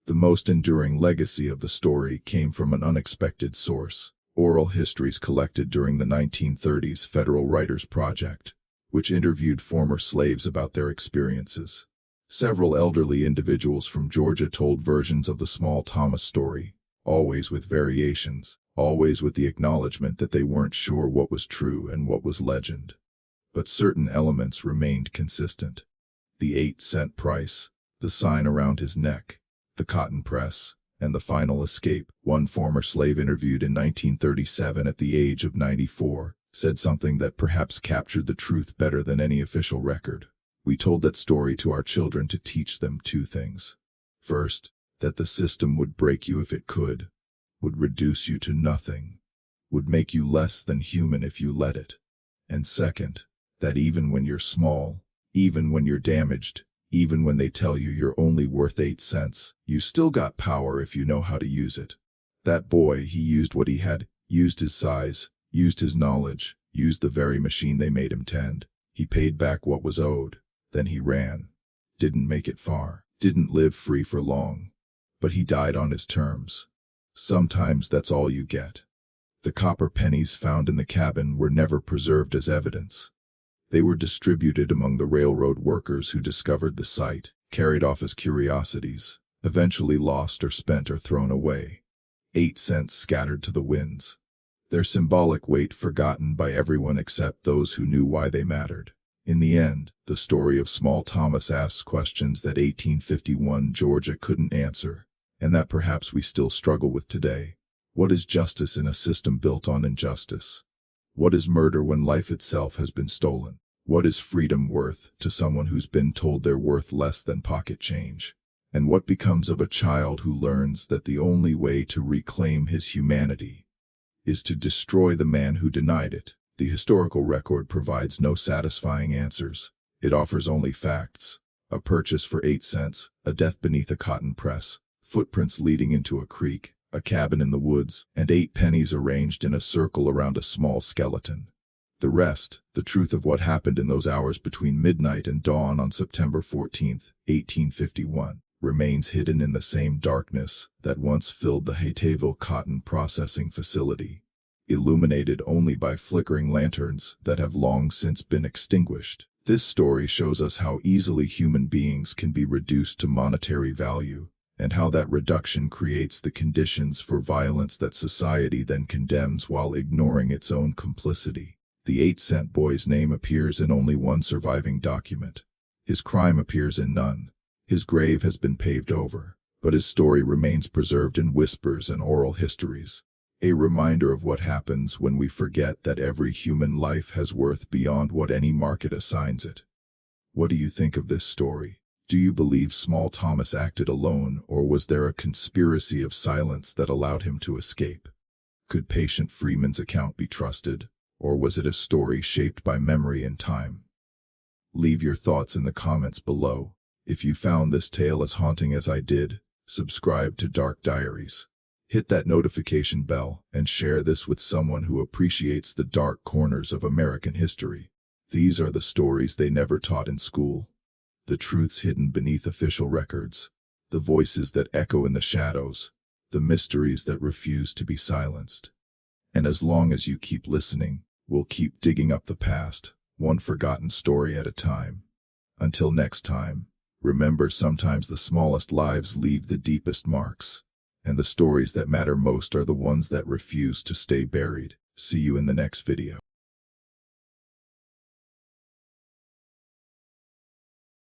The most enduring legacy of the story came from an unexpected source: oral histories collected during the 1930s Federal Writers Project, which interviewed former slaves about their experiences. Several elderly individuals from Georgia told versions of the Small Thomas story, always with variations, always with the acknowledgement that they weren't sure what was true and what was legend. But certain elements remained consistent. The 8-cent price, the sign around his neck, the cotton press, and the final escape. One former slave interviewed in 1937 at the age of 94 said something that perhaps captured the truth better than any official record. "We told that story to our children to teach them 2 things. First, that the system would break you if it could, would reduce you to nothing, would make you less than human if you let it. And second, that even when you're small, even when you're damaged, Even when they tell you you're only worth 8 cents, you still got power if you know how to use it. That boy, he used what he had, used his size, used his knowledge, used the very machine they made him tend. He paid back what was owed. Then he ran. Didn't make it far, didn't live free for long. But he died on his terms. Sometimes that's all you get. The copper pennies found in the cabin were never preserved as evidence. They were distributed among the railroad workers who discovered the site, carried off as curiosities, eventually lost or spent or thrown away. 8 cents scattered to the winds. Their symbolic weight forgotten by everyone except those who knew why they mattered. In the end, the story of Small Thomas asks questions that 1851 Georgia couldn't answer, and that perhaps we still struggle with today. What is justice in a system built on injustice? What is murder when life itself has been stolen? What is freedom worth to someone who's been told they're worth less than pocket change? And what becomes of a child who learns that the only way to reclaim his humanity is to destroy the man who denied it? The historical record provides no satisfying answers. It offers only facts. A purchase for 8 cents, a death beneath a cotton press, footprints leading into a creek, a cabin in the woods, and 8 pennies arranged in a circle around a small skeleton. The rest, the truth of what happened in those hours between midnight and dawn on September 14, 1851, remains hidden in the same darkness that once filled the Hayteville cotton processing facility, illuminated only by flickering lanterns that have long since been extinguished. This story shows us how easily human beings can be reduced to monetary value, and how that reduction creates the conditions for violence that society then condemns while ignoring its own complicity. The 8-cent boy's name appears in only one surviving document. His crime appears in none. His grave has been paved over, but his story remains preserved in whispers and oral histories, a reminder of what happens when we forget that every human life has worth beyond what any market assigns it. What do you think of this story? Do you believe Small Thomas acted alone, or was there a conspiracy of silence that allowed him to escape? Could Patient Freeman's account be trusted, or was it a story shaped by memory and time? Leave your thoughts in the comments below. If you found this tale as haunting as I did, subscribe to Dark Diaries. Hit that notification bell and share this with someone who appreciates the dark corners of American history. These are the stories they never taught in school. The truths hidden beneath official records, the voices that echo in the shadows, the mysteries that refuse to be silenced. And as long as you keep listening, we'll keep digging up the past, one forgotten story at a time. Until next time, remember, sometimes the smallest lives leave the deepest marks, and the stories that matter most are the ones that refuse to stay buried. See you in the next video.